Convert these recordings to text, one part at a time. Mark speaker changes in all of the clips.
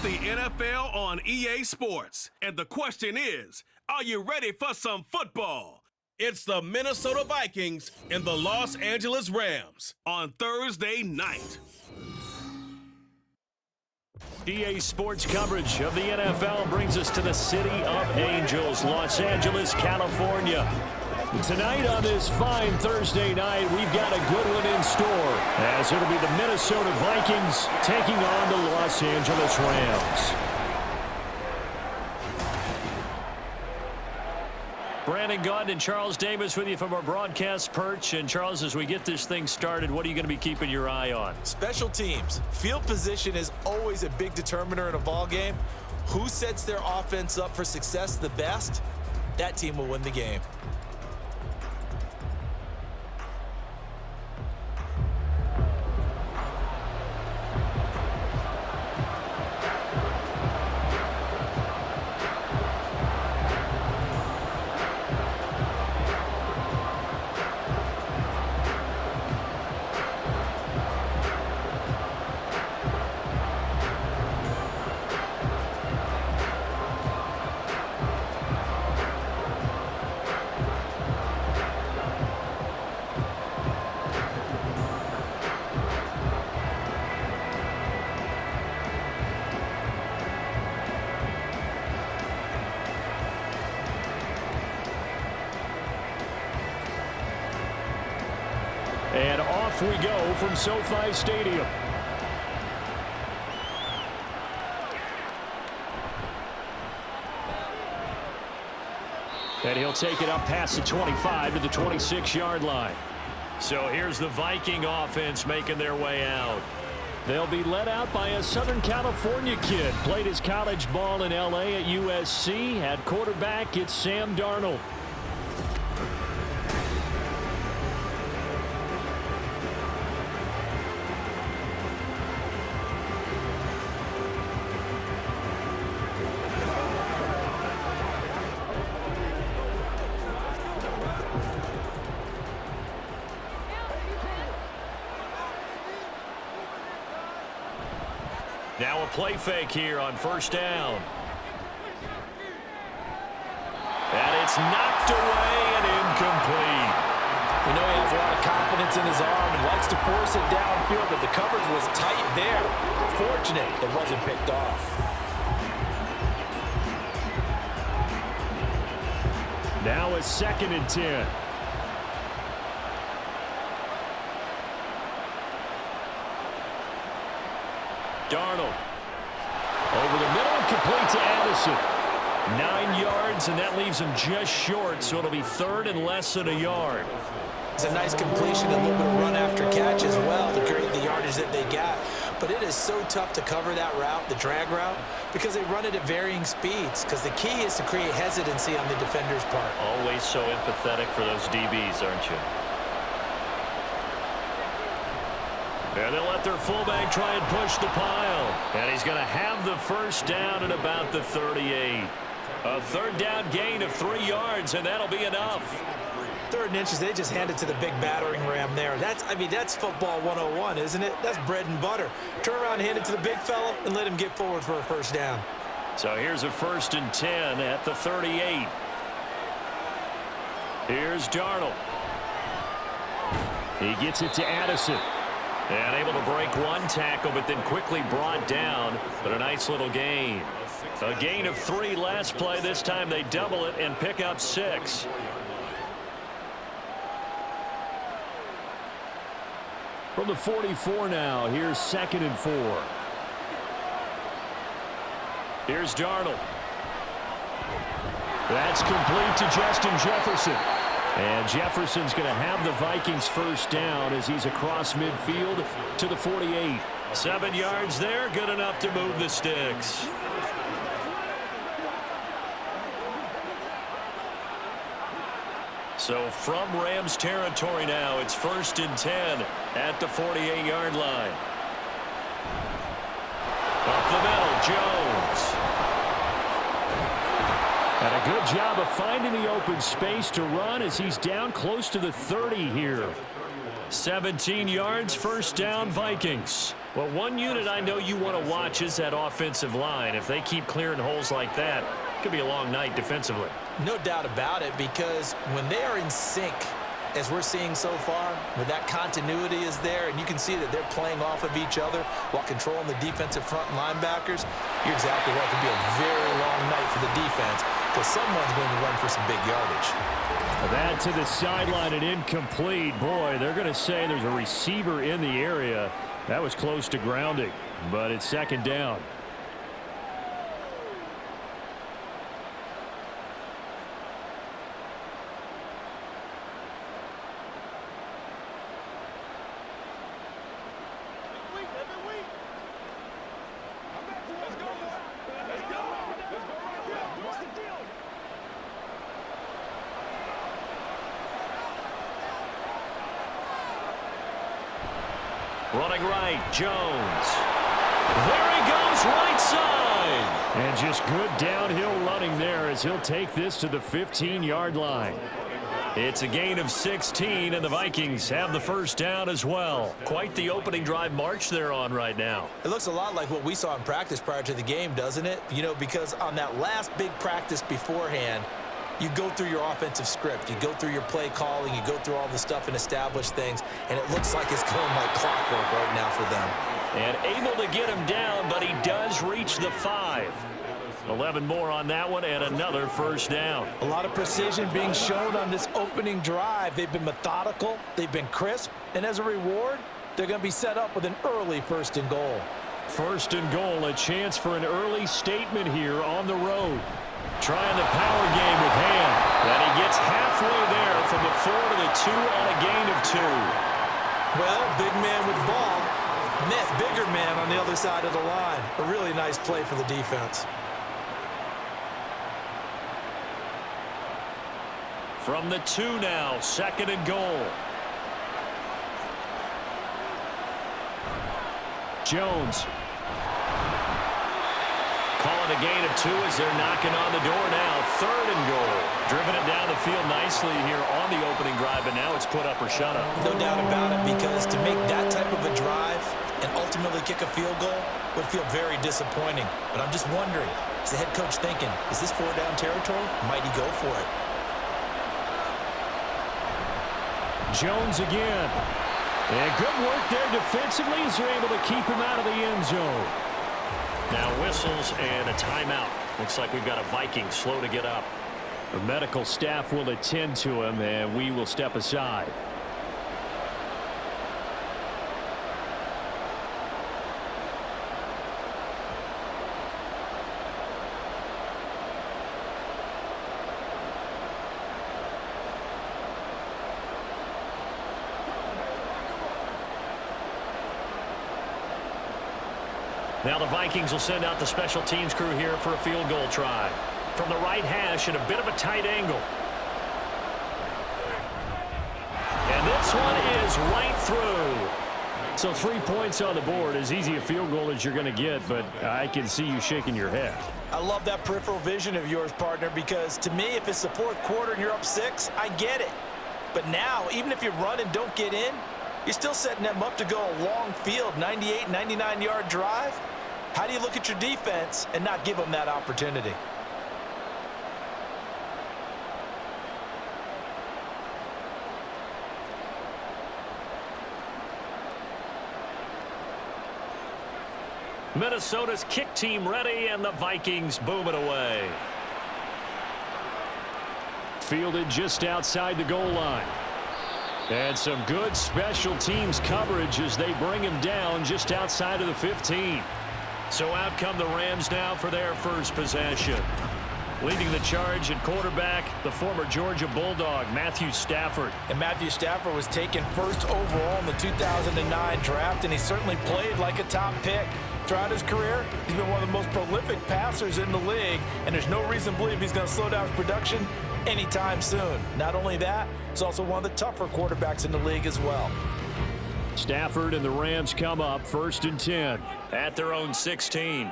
Speaker 1: the NFL on EA Sports. And the question is, are you ready for some football? It's the Minnesota Vikings and the Los Angeles Rams on Thursday night.
Speaker 2: EA Sports coverage of the NFL brings us to the City of Angels, Los Angeles, California. Tonight on this fine Thursday night, we've got a good one in store, as it'll be the Minnesota Vikings taking on the Los Angeles Rams. Brandon Gaudin and Charles Davis with you from our broadcast perch. And Charles, as we get this thing started, what are you going to be keeping your eye on?
Speaker 3: Special teams. Field position is always a big determiner in a ball game. Who sets their offense up for success the best? That team will win the game.
Speaker 2: And off we go from SoFi Stadium. And he'll take it up past the 25 to the 26-yard line. So here's the Viking offense making their way out. They'll be led out by a Southern California kid. Played his college ball in L.A. at USC. At quarterback, it's Sam Darnold. Now a play fake here on first down. And it's knocked away and incomplete.
Speaker 3: We know he has a lot of confidence in his arm and likes to force it downfield, but the coverage was tight there. Fortunate it wasn't picked off.
Speaker 2: Now a 2nd and 10. Darnold. Over the middle and complete to Addison. 9 yards, and that leaves him just short, so it'll be 3rd and less than a yard.
Speaker 3: It's a nice completion, a little bit of run after catch as well to create the yardage that they got. But it is so tough to cover that route, the drag route, because they run it at varying speeds. Because the key is to create hesitancy on the defender's part.
Speaker 2: Always so empathetic for those DBs, aren't you? And they'll let their fullback try and push the pile. And he's going to have the first down at about the 38. A 3rd down gain of 3 yards, and that'll be enough.
Speaker 3: 3rd and inches, they just hand it to the big battering ram there. That's football 101, isn't it? That's bread and butter. Turn around, hand it to the big fella, and let him get forward for a first down.
Speaker 2: So here's a 1st and 10 at the 38. Here's Darnold. He gets it to Addison. And able to break one tackle, but then quickly brought down. But a nice little gain. A gain of 3 last play. This time they double it and pick up 6. From the 44 now, here's 2nd and 4. Here's Darnold. That's complete to Justin Jefferson. And Jefferson's going to have the Vikings first down as he's across midfield to the 48. 7 yards there, good enough to move the sticks. So from Rams territory now, it's 1st and 10 at the 48-yard line. Up the middle, Jones. And a good job of finding the open space to run as he's down close to the 30 here. 17 yards, first down, Vikings. Well, one unit I know you want to watch is that offensive line. If they keep clearing holes like that, it could be a long night defensively.
Speaker 3: No doubt about it, because when they are in sync, as we're seeing so far, when that continuity is there, and you can see that they're playing off of each other while controlling the defensive front linebackers, you're exactly right. It could be a very long night for the defense because someone's going to run for some big yardage.
Speaker 2: That to the sideline and incomplete. Boy, they're going to say there's a receiver in the area. That was close to grounding, but it's second down. Running right, Jones. There he goes, right side. And just good downhill running there as he'll take this to the 15-yard line. It's a gain of 16, and the Vikings have the first down as well. Quite the opening drive march they're on right now.
Speaker 3: It looks a lot like what we saw in practice prior to the game, doesn't it? You know, because on that last big practice beforehand, you go through your offensive script. You go through your play calling. You go through all the stuff and establish things. And it looks like it's going like clockwork right now for them.
Speaker 2: And able to get him down, but he does reach the 5. 11 more on that one and another first down.
Speaker 3: A lot of precision being shown on this opening drive. They've been methodical. They've been crisp. And as a reward, they're going to be set up with an early 1st and goal.
Speaker 2: 1st and goal, a chance for an early statement here on the road. Trying the power game with Ham. And he gets halfway there from the 4 to the 2 on a gain of 2.
Speaker 3: Well, big man with the ball met bigger man on the other side of the line. A really nice play for the defense.
Speaker 2: From the 2 now, 2nd and goal. Jones. Calling a gain of 2 as they're knocking on the door now. 3rd and goal. Driven it down the field nicely here on the opening drive, but now it's put up or shut up.
Speaker 3: No doubt about it, because to make that type of a drive and ultimately kick a field goal would feel very disappointing. But I'm just wondering, is the head coach thinking, is this 4-down territory? Might he go for it?
Speaker 2: Jones again. And good work there defensively as they're able to keep him out of the end zone. Now whistles and a timeout. Looks like we've got a Viking slow to get up. The medical staff will attend to him, and we will step aside. Now the Vikings will send out the special teams crew here for a field goal try. From the right hash at a bit of a tight angle. And this one is right through. So 3 points on the board, as easy a field goal as you're going to get, but I can see you shaking your head.
Speaker 3: I love that peripheral vision of yours, partner, because to me, if it's the 4th quarter and you're up 6, I get it. But now, even if you run and don't get in, you're still setting them up to go a long field, 98, 99-yard drive. How do you look at your defense and not give them that opportunity?
Speaker 2: Minnesota's kick team ready, and the Vikings boom it away. Fielded just outside the goal line. And some good special teams coverage as they bring him down just outside of the 15. So out come the Rams now for their first possession. Leading the charge at quarterback, the former Georgia Bulldog, Matthew Stafford.
Speaker 3: And Matthew Stafford was taken 1st overall in the 2009 draft, and he certainly played like a top pick. Throughout his career, he's been one of the most prolific passers in the league, and there's no reason to believe he's going to slow down his production anytime soon. Not only that, he's also one of the tougher quarterbacks in the league as well.
Speaker 2: Stafford and the Rams come up 1st and 10 at their own 16.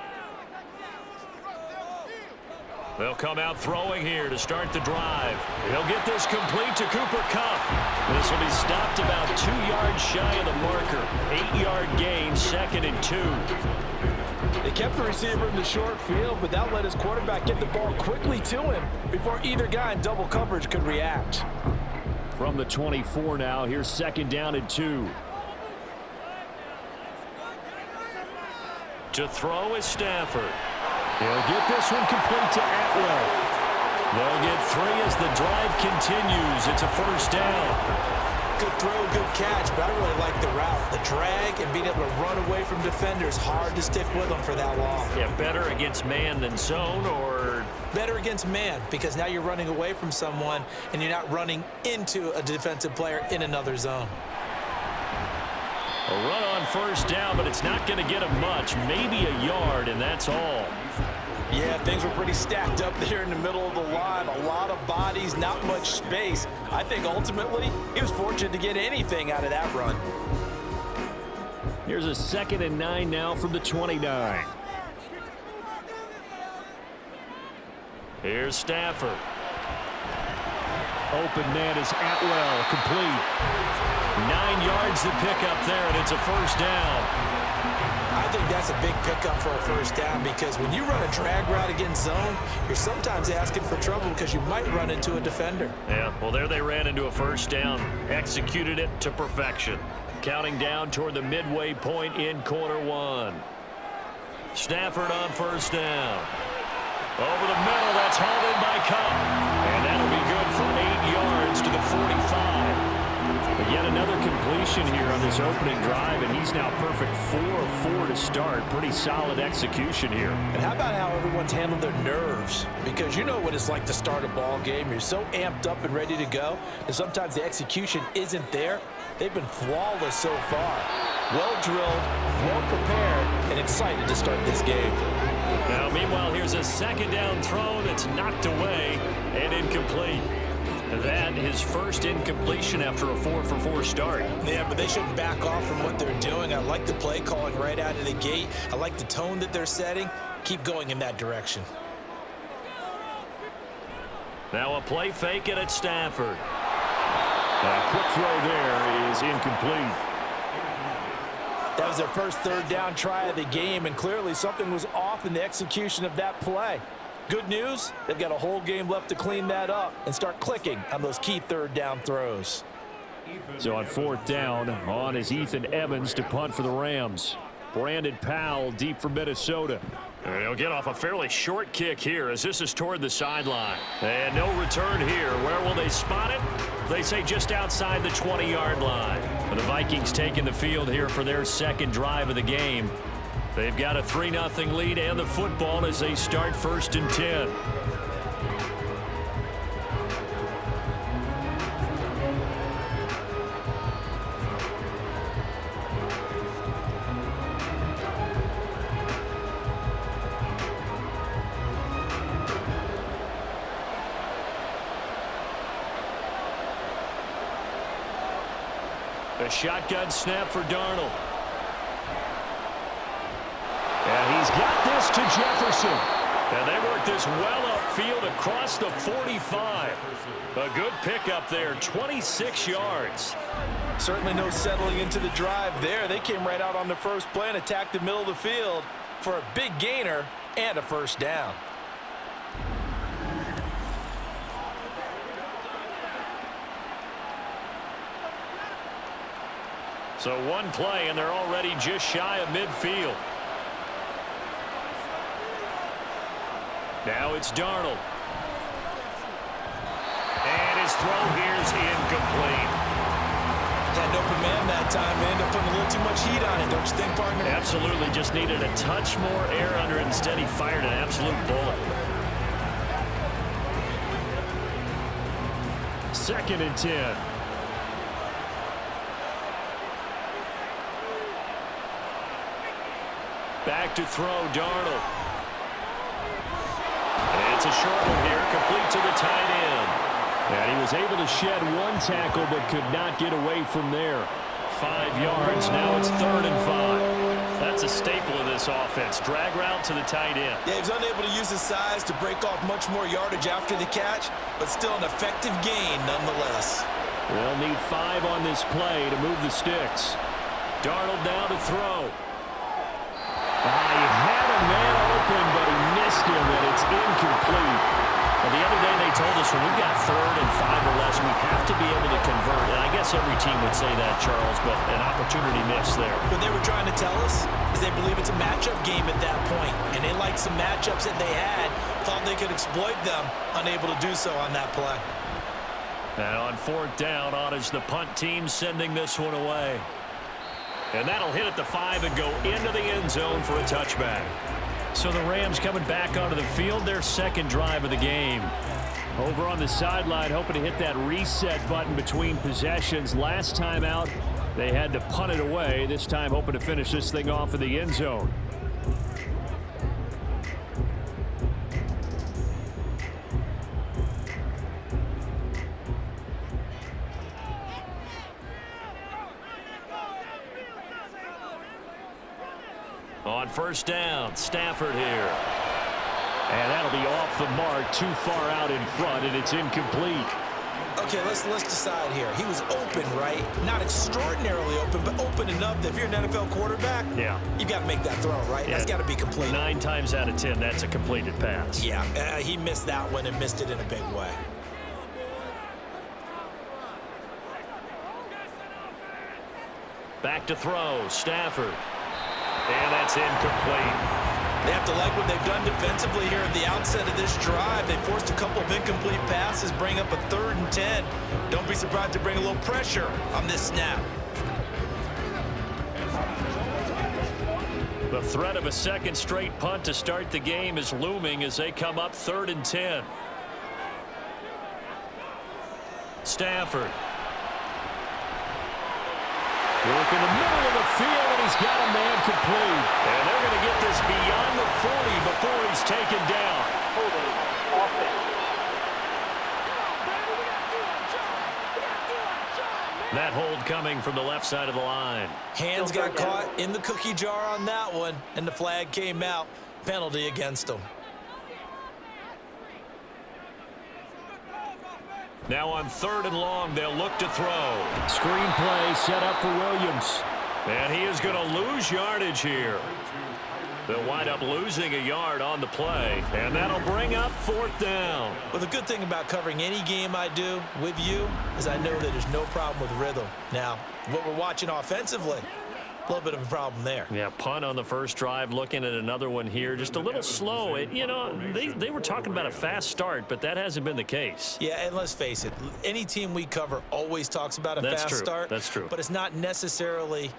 Speaker 2: They'll come out throwing here to start the drive. He'll get this complete to Cooper Kupp. This will be stopped about 2 yards shy of the marker. 8-yard gain, 2nd and 2.
Speaker 3: They kept the receiver in the short field, but that let his quarterback get the ball quickly to him before either guy in double coverage could react.
Speaker 2: From the 24 now, here's 2nd down and 2. To throw is Stafford. He'll get this one complete to Atwell. They'll get 3 as the drive continues. It's a 1st down.
Speaker 3: Good throw, good catch, but I really like the route. The drag and being able to run away from defenders, hard to stick with them for that long.
Speaker 2: Yeah, better against man than zone, or?
Speaker 3: Better against man, because now you're running away from someone and you're not running into a defensive player in another zone.
Speaker 2: A run on 1st down, but it's not going to get him much. Maybe a yard, and that's all.
Speaker 3: Yeah, things were pretty stacked up there in the middle of the line. A lot of bodies, not much space. I think ultimately he was fortunate to get anything out of that run.
Speaker 2: Here's a 2nd and 9 now from the 29. Here's Stafford. Open man is Atwell, complete. 9 yards to pick up there, and it's a 1st down.
Speaker 3: I think that's a big pickup for a 1st down, because when you run a drag route against zone, you're sometimes asking for trouble because you might run into a defender.
Speaker 2: Yeah, well, there they ran into a 1st down. Executed it to perfection. Counting down toward the midway point in quarter 1. Stafford on 1st down. Over the middle, that's hauled in by Kupp. And that'll be good for 8 yards to the 45. But yet another completion here on this opening drive, and he's now perfect 4 of 4 to start. Pretty solid execution here.
Speaker 3: And how about how everyone's handled their nerves? Because you know what it's like to start a ball game. You're so amped up and ready to go, and sometimes the execution isn't there. They've been flawless so far. Well drilled, well prepared, and excited to start this game.
Speaker 2: Now, meanwhile, here's a 2nd down throw that's knocked away and incomplete. That his first incompletion after a 4-for-4 start.
Speaker 3: Yeah, but they shouldn't back off from what they're doing. I like the play calling right out of the gate. I like the tone that they're setting. Keep going in that direction.
Speaker 2: Now a play fake it at Stafford. A quick throw there is incomplete.
Speaker 3: That was their first 3rd down try of the game, and clearly something was off in the execution of that play. Good news, they've got a whole game left to clean that up and start clicking on those key 3rd down throws.
Speaker 2: So on 4th down, on is Ethan Evans to punt for the Rams. Brandon Powell deep for Minnesota. And he'll get off a fairly short kick here as this is toward the sideline. And no return here. Where will they spot it? They say just outside the 20-yard line. And the Vikings taking the field here for their 2nd drive of the game. They've got a 3-0 lead and the football as they start 1st and 10. A shotgun snap for Darnold. And he's got this to Jefferson. And they work this well upfield across the 45. A good pickup there, 26 yards.
Speaker 3: Certainly no settling into the drive there. They came right out on the first play and attacked the middle of the field for a big gainer and a 1st down.
Speaker 2: So one play, and they're already just shy of midfield. Now it's Darnold. And his throw here's incomplete.
Speaker 3: Had an open man that time. They ended up putting a little too much heat on it, don't you think, partner?
Speaker 2: Absolutely. Just needed a touch more air under it. Instead, he fired an absolute bullet. 2nd and 10. Back to throw, Darnold. And it's a short one here, complete to the tight end. And he was able to shed one tackle, but could not get away from there. 5 yards, now it's 3rd and 5. That's a staple of this offense. Drag route to the tight end.
Speaker 3: Yeah, he was unable to use his size to break off much more yardage after the catch, but still an effective gain nonetheless.
Speaker 2: They'll need 5 on this play to move the sticks. Darnold down to throw. He had a man open, but he missed him, and it's incomplete. Well, the other day they told us when we've got 3rd and 5 or less, we have to be able to convert. And I guess every team would say that, Charles, but an opportunity missed there.
Speaker 3: What they were trying to tell us is they believe it's a matchup game at that point, and they liked some matchups that they had, thought they could exploit them, unable to do so on that play.
Speaker 2: And on 4th down, on is the punt team sending this one away. And that'll hit at the 5 and go into the end zone for a touchback. So the Rams coming back onto the field, their 2nd drive of the game. Over on the sideline, hoping to hit that reset button between possessions. Last time out, they had to punt it away. This time hoping to finish this thing off in the end zone. On 1st down, Stafford here. And that'll be off the mark, too far out in front, and it's incomplete.
Speaker 3: Okay, let's decide here. He was open, right? Not extraordinarily open, but open enough that if you're an NFL quarterback, you've got to make that throw, right? That's got to be complete.
Speaker 2: 9 times out of 10, that's a completed pass.
Speaker 3: Yeah, he missed that one and missed it in a big way.
Speaker 2: Back to throw, Stafford. And that's incomplete.
Speaker 3: They have to like what they've done defensively here at the outset of this drive. They forced a couple of incomplete passes, bring up a 3rd and 10. Don't be surprised to bring a little pressure on this snap.
Speaker 2: The threat of a 2nd straight punt to start the game is looming as they come up 3rd and 10. Stafford. Work in the middle of the field, and he's got a man complete. And they're going to get this beyond the 40 before he's taken down. That hold coming from the left side of the line.
Speaker 3: Hands got caught in the cookie jar on that one, and the flag came out. Penalty against him.
Speaker 2: Now on 3rd and long, they'll look to throw. Screen play set up for Williams. And he is going to lose yardage here. They'll wind up losing a yard on the play. And that'll bring up 4th down.
Speaker 3: Well, the good thing about covering any game I do with you is I know that there's no problem with rhythm. Now, what we're watching offensively, a little bit of a problem there.
Speaker 2: Yeah, punt on the 1st drive, looking at another one here. Just a little slow. They were talking about a fast start, but that hasn't been the case.
Speaker 3: Yeah, and let's face it, any team we cover always talks about a fast start.
Speaker 2: That's true.
Speaker 3: But it's not necessarily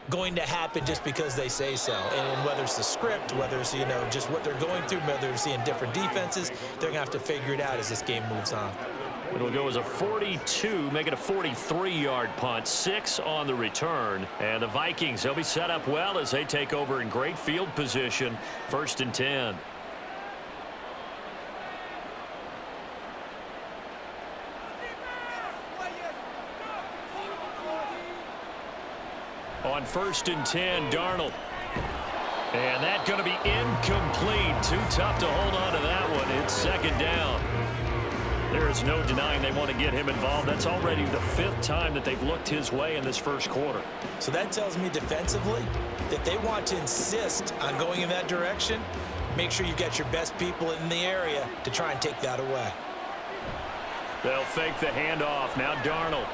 Speaker 3: going to happen just because they say so. And whether it's the script, whether it's, just what they're going through, whether they're seeing different defenses, they're going to have to figure it out as this game moves on.
Speaker 2: It'll go as a 42, make it a 43-yard punt, 6 on the return. And the Vikings, they'll be set up well as they take over in great field position, 1st and 10. On 1st and 10, Darnold. And that's going to be incomplete. Too tough to hold on to that one. It's 2nd down. There is no denying they want to get him involved. That's already the 5th time that they've looked his way in this 1st quarter.
Speaker 3: So that tells me defensively that they want to insist on going in that direction. Make sure you get your best people in the area to try and take that away.
Speaker 2: They'll fake the handoff. Now Darnold.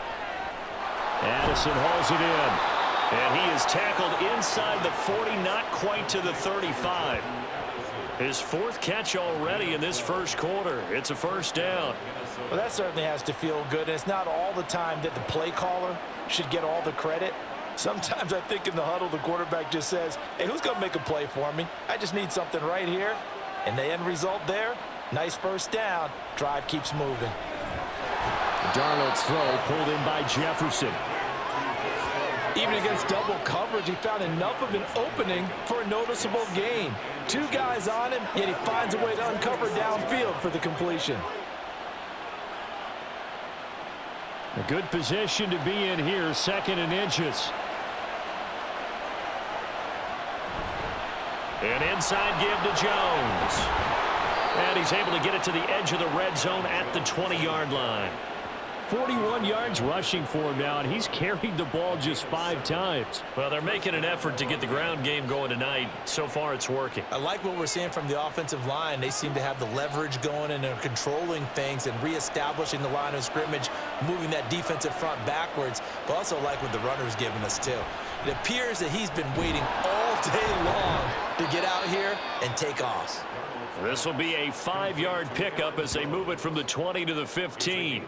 Speaker 2: Addison hauls it in. And he is tackled inside the 40, not quite to the 35. His 4th catch already in this 1st quarter. It's a 1st down.
Speaker 3: Well, that certainly has to feel good. And it's not all the time that the play caller should get all the credit. Sometimes I think in the huddle, the quarterback just says, hey, who's going to make a play for me? I just need something right here. And the end result there, nice 1st down. Drive keeps moving.
Speaker 2: Darnold's throw pulled in by Jefferson.
Speaker 3: Even against double coverage, he found enough of an opening for a noticeable gain. 2 guys on him, yet he finds a way to uncover downfield for the completion.
Speaker 2: A good position to be in here, 2nd and inches. An inside give to Jones. And he's able to get it to the edge of the red zone at the 20-yard line. 41 yards rushing for him now, and he's carried the ball just 5 times. Well, they're making an effort to get the ground game going tonight. So far, it's working.
Speaker 3: I like what we're seeing from the offensive line. They seem to have the leverage going and are controlling things and reestablishing the line of scrimmage, moving that defensive front backwards, but also like what the runner's giving us, too. It appears that he's been waiting all day long to get out here and take off.
Speaker 2: This will be a 5-yard pickup as they move it from the 20 to the 15.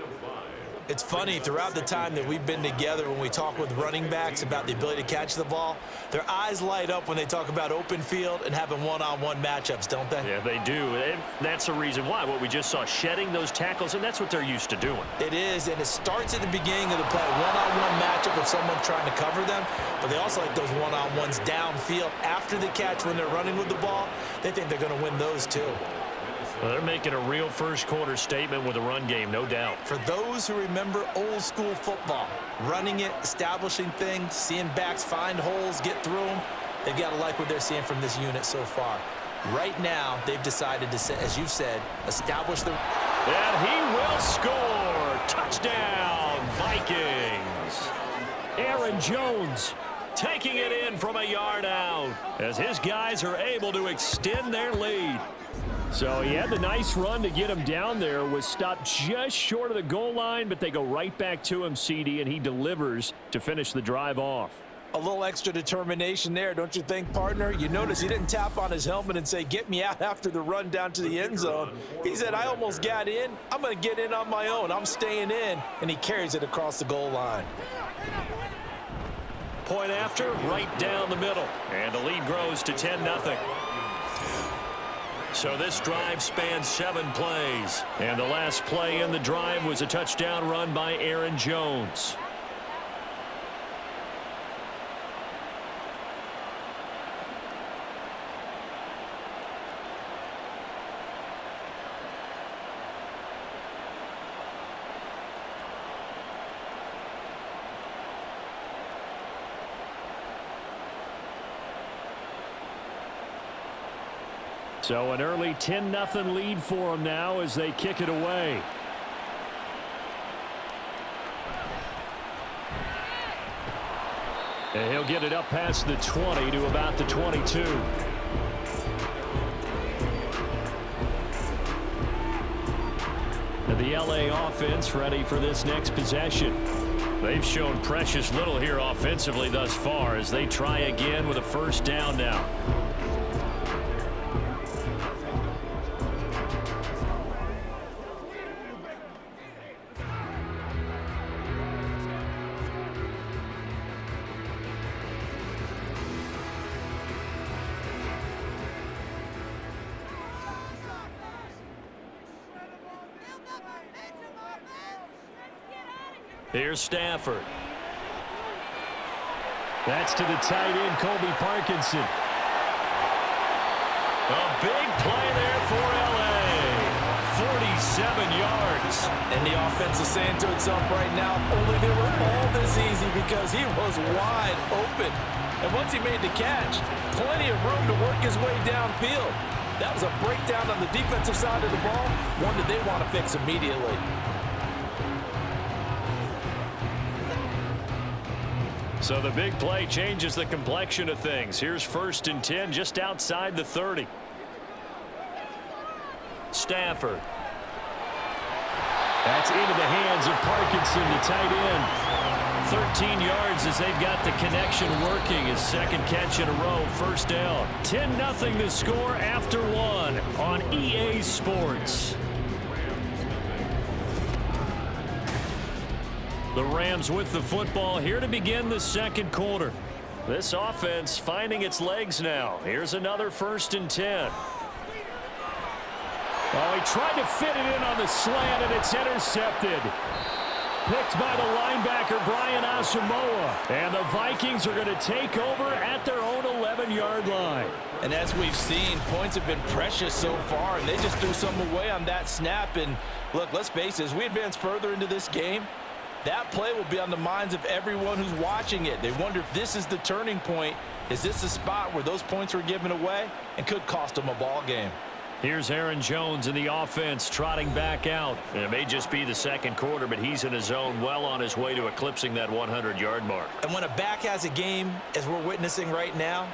Speaker 3: It's funny, throughout the time that we've been together, when we talk with running backs about the ability to catch the ball, their eyes light up when they talk about open field and having one-on-one matchups, don't they?
Speaker 2: Yeah, they do. And that's the reason why. What we just saw, shedding those tackles, and that's what they're used to doing.
Speaker 3: It is, and it starts at the beginning of the play, one-on-one matchup with someone trying to cover them, but they also like those one-on-ones downfield after the catch when they're running with the ball. They think they're going to win those, too.
Speaker 2: Well, they're making a real first-quarter statement with a run game, no doubt.
Speaker 3: For those who remember old-school football, running it, establishing things, seeing backs find holes, get through them, they've got to like what they're seeing from this unit so far. Right now, they've decided to, as you said, establish the...
Speaker 2: And he will score! Touchdown, Vikings! Aaron Jones taking it in from a yard out as his guys are able to extend their lead. So he had the nice run to get him down there, was stopped just short of the goal line, but they go right back to him, CD, and he delivers to finish the drive off.
Speaker 3: A little extra determination there, don't you think, partner? You notice he didn't tap on his helmet and say, get me out after the run down to the end zone. He said, I almost got in. I'm going to get in on my own. I'm staying in. And he carries it across the goal line.
Speaker 2: Point after, right down the middle. And the lead grows to 10-0. So this drive spans 7 plays. And the last play in the drive was a touchdown run by Aaron Jones. So an early 10-0 lead for them now as they kick it away. And he'll get it up past the 20 to about the 22. And the LA offense ready for this next possession. They've shown precious little here offensively thus far as they try again with a first down now. Here's Stafford. That's to the tight end, Colby Parkinson. A big play there for L.A. 47 yards.
Speaker 3: And the offense is saying to itself right now, only they were all this easy because he was wide open. And once he made the catch, plenty of room to work his way downfield. That was a breakdown on the defensive side of the ball, one that they want to fix immediately.
Speaker 2: So the big play changes the complexion of things. Here's 1st and 10 just outside the 30. Stafford. That's into the hands of Parkinson, the tight end. 13 yards as they've got the connection working. His second catch in a row, first down. 10-0 to score after 1 on EA Sports. The Rams with the football here to begin the second quarter. This offense finding its legs now. Here's another 1st and 10. Oh, he tried to fit it in on the slant, and it's intercepted. Picked by the linebacker, Brian Asamoah. And the Vikings are going to take over at their own 11-yard line.
Speaker 3: And as we've seen, points have been precious so far, and they just threw some away on that snap. And look, let's face it, as we advance further into this game, That play will be on the minds of everyone who's watching it. They wonder if this is the turning point. Is this the spot where those points were given away and could cost them a ball game?
Speaker 2: Here's Aaron Jones in the offense trotting back out. It may just be the second quarter, but he's in his zone, well on his way to eclipsing that 100-yard mark.
Speaker 3: And when a back has a game, as we're witnessing right now,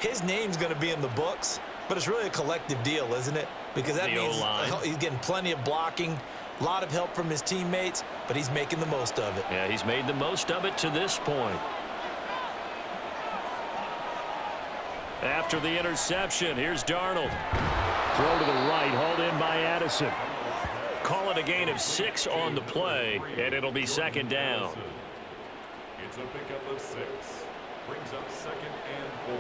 Speaker 3: his name's going to be in the books, but it's really a collective deal, isn't it? Because that means he's getting plenty of blocking, a lot of help from his teammates, but he's making the most of it.
Speaker 2: Yeah, he's made the most of it to this point. After the interception, here's Darnold. Throw to the right, hauled in by Addison. Call it a gain of 6 on the play, and it'll be second down.
Speaker 4: It's a pickup of 6. Brings up 2nd and 4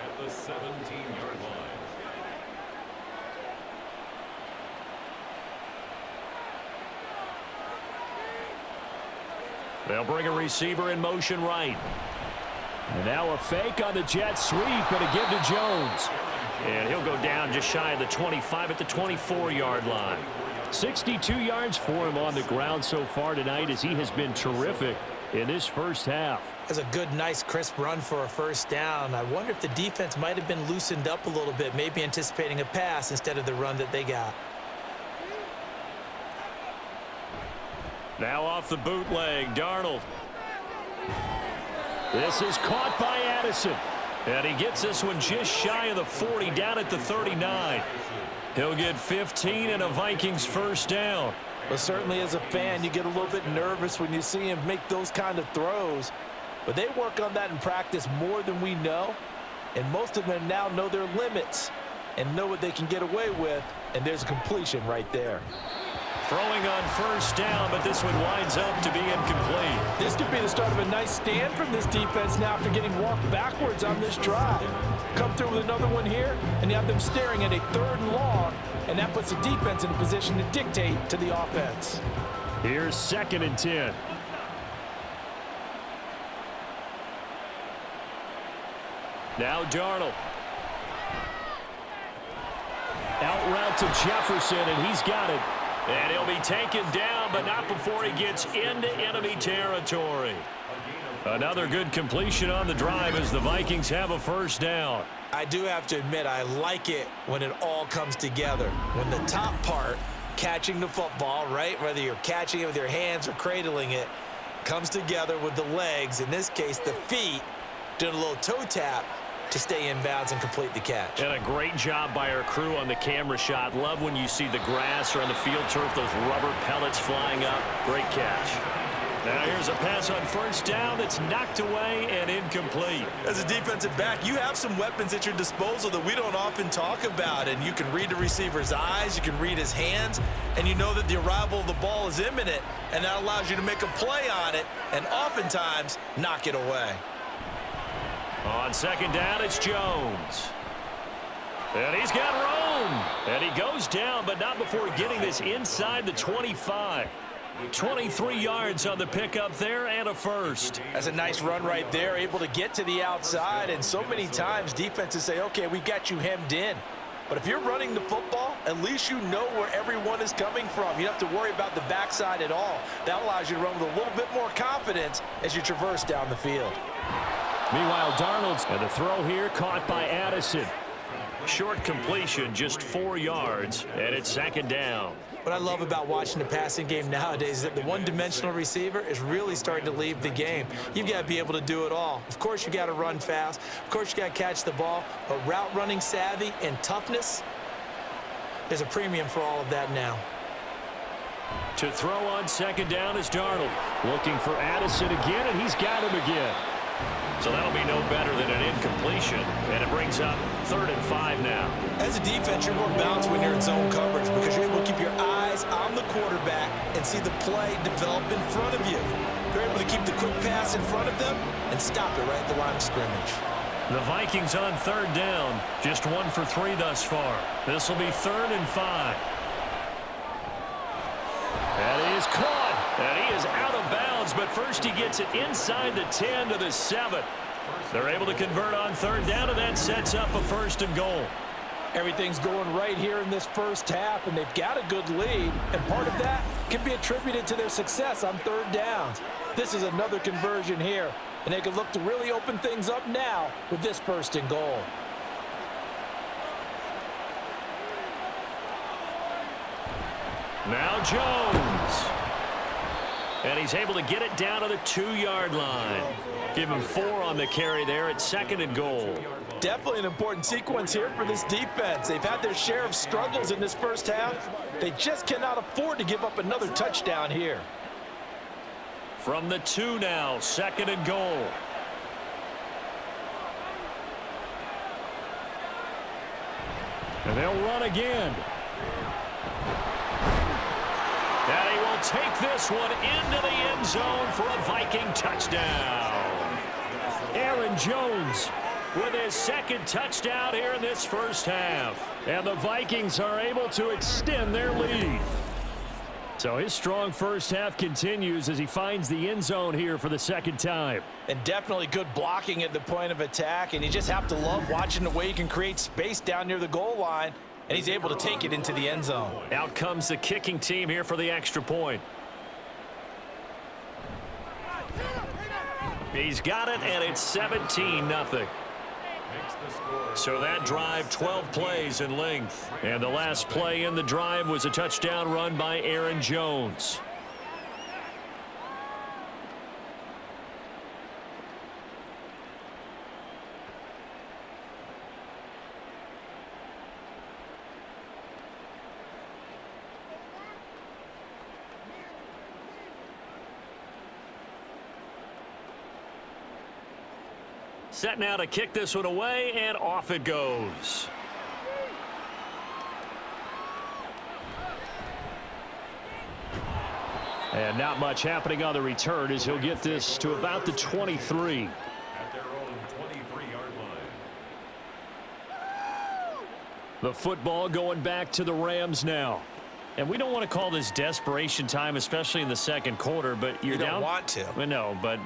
Speaker 4: at the 17-yard line.
Speaker 2: They'll bring a receiver in motion right. And now a fake on the jet sweep, and a give to Jones. And he'll go down just shy of the 25 at the 24-yard line. 62 yards for him on the ground so far tonight, as he has been terrific in this first half.
Speaker 3: That's a good, nice, crisp run for a first down. I wonder if the defense might have been loosened up a little bit, maybe anticipating a pass instead of the run that they got.
Speaker 2: Now off the bootleg, Darnold. This is caught by Addison. And he gets this one just shy of the 40, down at the 39. He'll get 15 and a Vikings first down.
Speaker 3: Well, certainly as a fan, you get a little bit nervous when you see him make those kind of throws. But they work on that in practice more than we know. And most of them now know their limits and know what they can get away with. And there's a completion right there.
Speaker 2: Throwing on first down, but this one winds up to be incomplete.
Speaker 3: This could be the start of a nice stand from this defense now after getting walked backwards on this drive. Come through with another one here, and you have them staring at a 3rd and long, and that puts the defense in a position to dictate to the offense.
Speaker 2: Here's 2nd and 10. Now Darnold. Out route to Jefferson, and he's got it. And he'll be taken down, but not before he gets into enemy territory. Another good completion on the drive as the Vikings have a first down.
Speaker 3: I do have to admit, I like it when it all comes together. When the top part, catching the football, right, whether you're catching it with your hands or cradling it, comes together with the legs, in this case the feet, doing a little toe tap to stay in bounds and complete the catch.
Speaker 2: And a great job by our crew on the camera shot. Love when you see the grass or on the field turf, those rubber pellets flying up. Great catch. Now here's a pass on first down that's knocked away and incomplete.
Speaker 3: As a defensive back, you have some weapons at your disposal that we don't often talk about. And you can read the receiver's eyes, you can read his hands, and you know that the arrival of the ball is imminent. And that allows you to make a play on it and oftentimes knock it away.
Speaker 2: On second down, it's Jones. And he's got room. And he goes down, but not before getting this inside the 25. 23 yards on the pickup there and a first.
Speaker 3: That's a nice run right there, able to get to the outside. And so many times defenses say, okay, we got you hemmed in. But if you're running the football, at least you know where everyone is coming from. You don't have to worry about the backside at all. That allows you to run with a little bit more confidence as you traverse down the field.
Speaker 2: Meanwhile, Darnold's and the throw here caught by Addison. Short completion, just 4 yards, and it's second down.
Speaker 3: What I love about watching the passing game nowadays is that the one-dimensional receiver is really starting to leave the game. You've got to be able to do it all. Of course, you got to run fast. Of course, you got to catch the ball. But route running savvy and toughness, there's a premium for all of that now.
Speaker 2: To throw on second down is Darnold. Looking for Addison again, and he's got him again. So that'll be no better than an incompletion, and it brings up 3rd and 5 now.
Speaker 3: As a defense, you're more balanced when you're in zone coverage because you're able to keep your eyes on the quarterback and see the play develop in front of you. You're able to keep the quick pass in front of them and stop it right at the line of scrimmage.
Speaker 2: The Vikings on 3rd down, just 1 for 3 thus far. This will be 3rd and 5. And he is caught, and he is out of bounds, but first he gets it inside the 10 to the 7. They're able to convert on 3rd down, and that sets up a 1st and goal.
Speaker 3: Everything's going right here in this first half, and they've got a good lead, and part of that can be attributed to their success on third downs. This is another conversion here, and they can look to really open things up now with this 1st and goal.
Speaker 2: Now Jones. And he's able to get it down to the 2-yard line. Give him 4 on the carry there at 2nd and goal.
Speaker 3: Definitely an important sequence here for this defense. They've had their share of struggles in this first half. They just cannot afford to give up another touchdown here.
Speaker 2: From the 2 now, 2nd and goal. And they'll run again. And he will take this one into the end zone for a Viking touchdown. Aaron Jones with his 2nd touchdown here in this first half. And the Vikings are able to extend their lead. So his strong first half continues as he finds the end zone here for the 2nd time.
Speaker 3: And definitely good blocking at the point of attack. And you just have to love watching the way he can create space down near the goal line. And he's able to take it into the end zone.
Speaker 2: Out comes the kicking team here for the extra point. He's got it, and it's 17-0. So that drive, 12 plays in length. And the last play in the drive was a touchdown run by Aaron Jones. Set now to kick this one away, and off it goes. And not much happening on the return as he'll get this to about the 23.
Speaker 4: At their own 23-yard line.
Speaker 2: The football going back to the Rams now. And we don't want to call this desperation time, especially in the 2nd quarter, but you're down.
Speaker 3: You don't want to.
Speaker 2: Well, no, but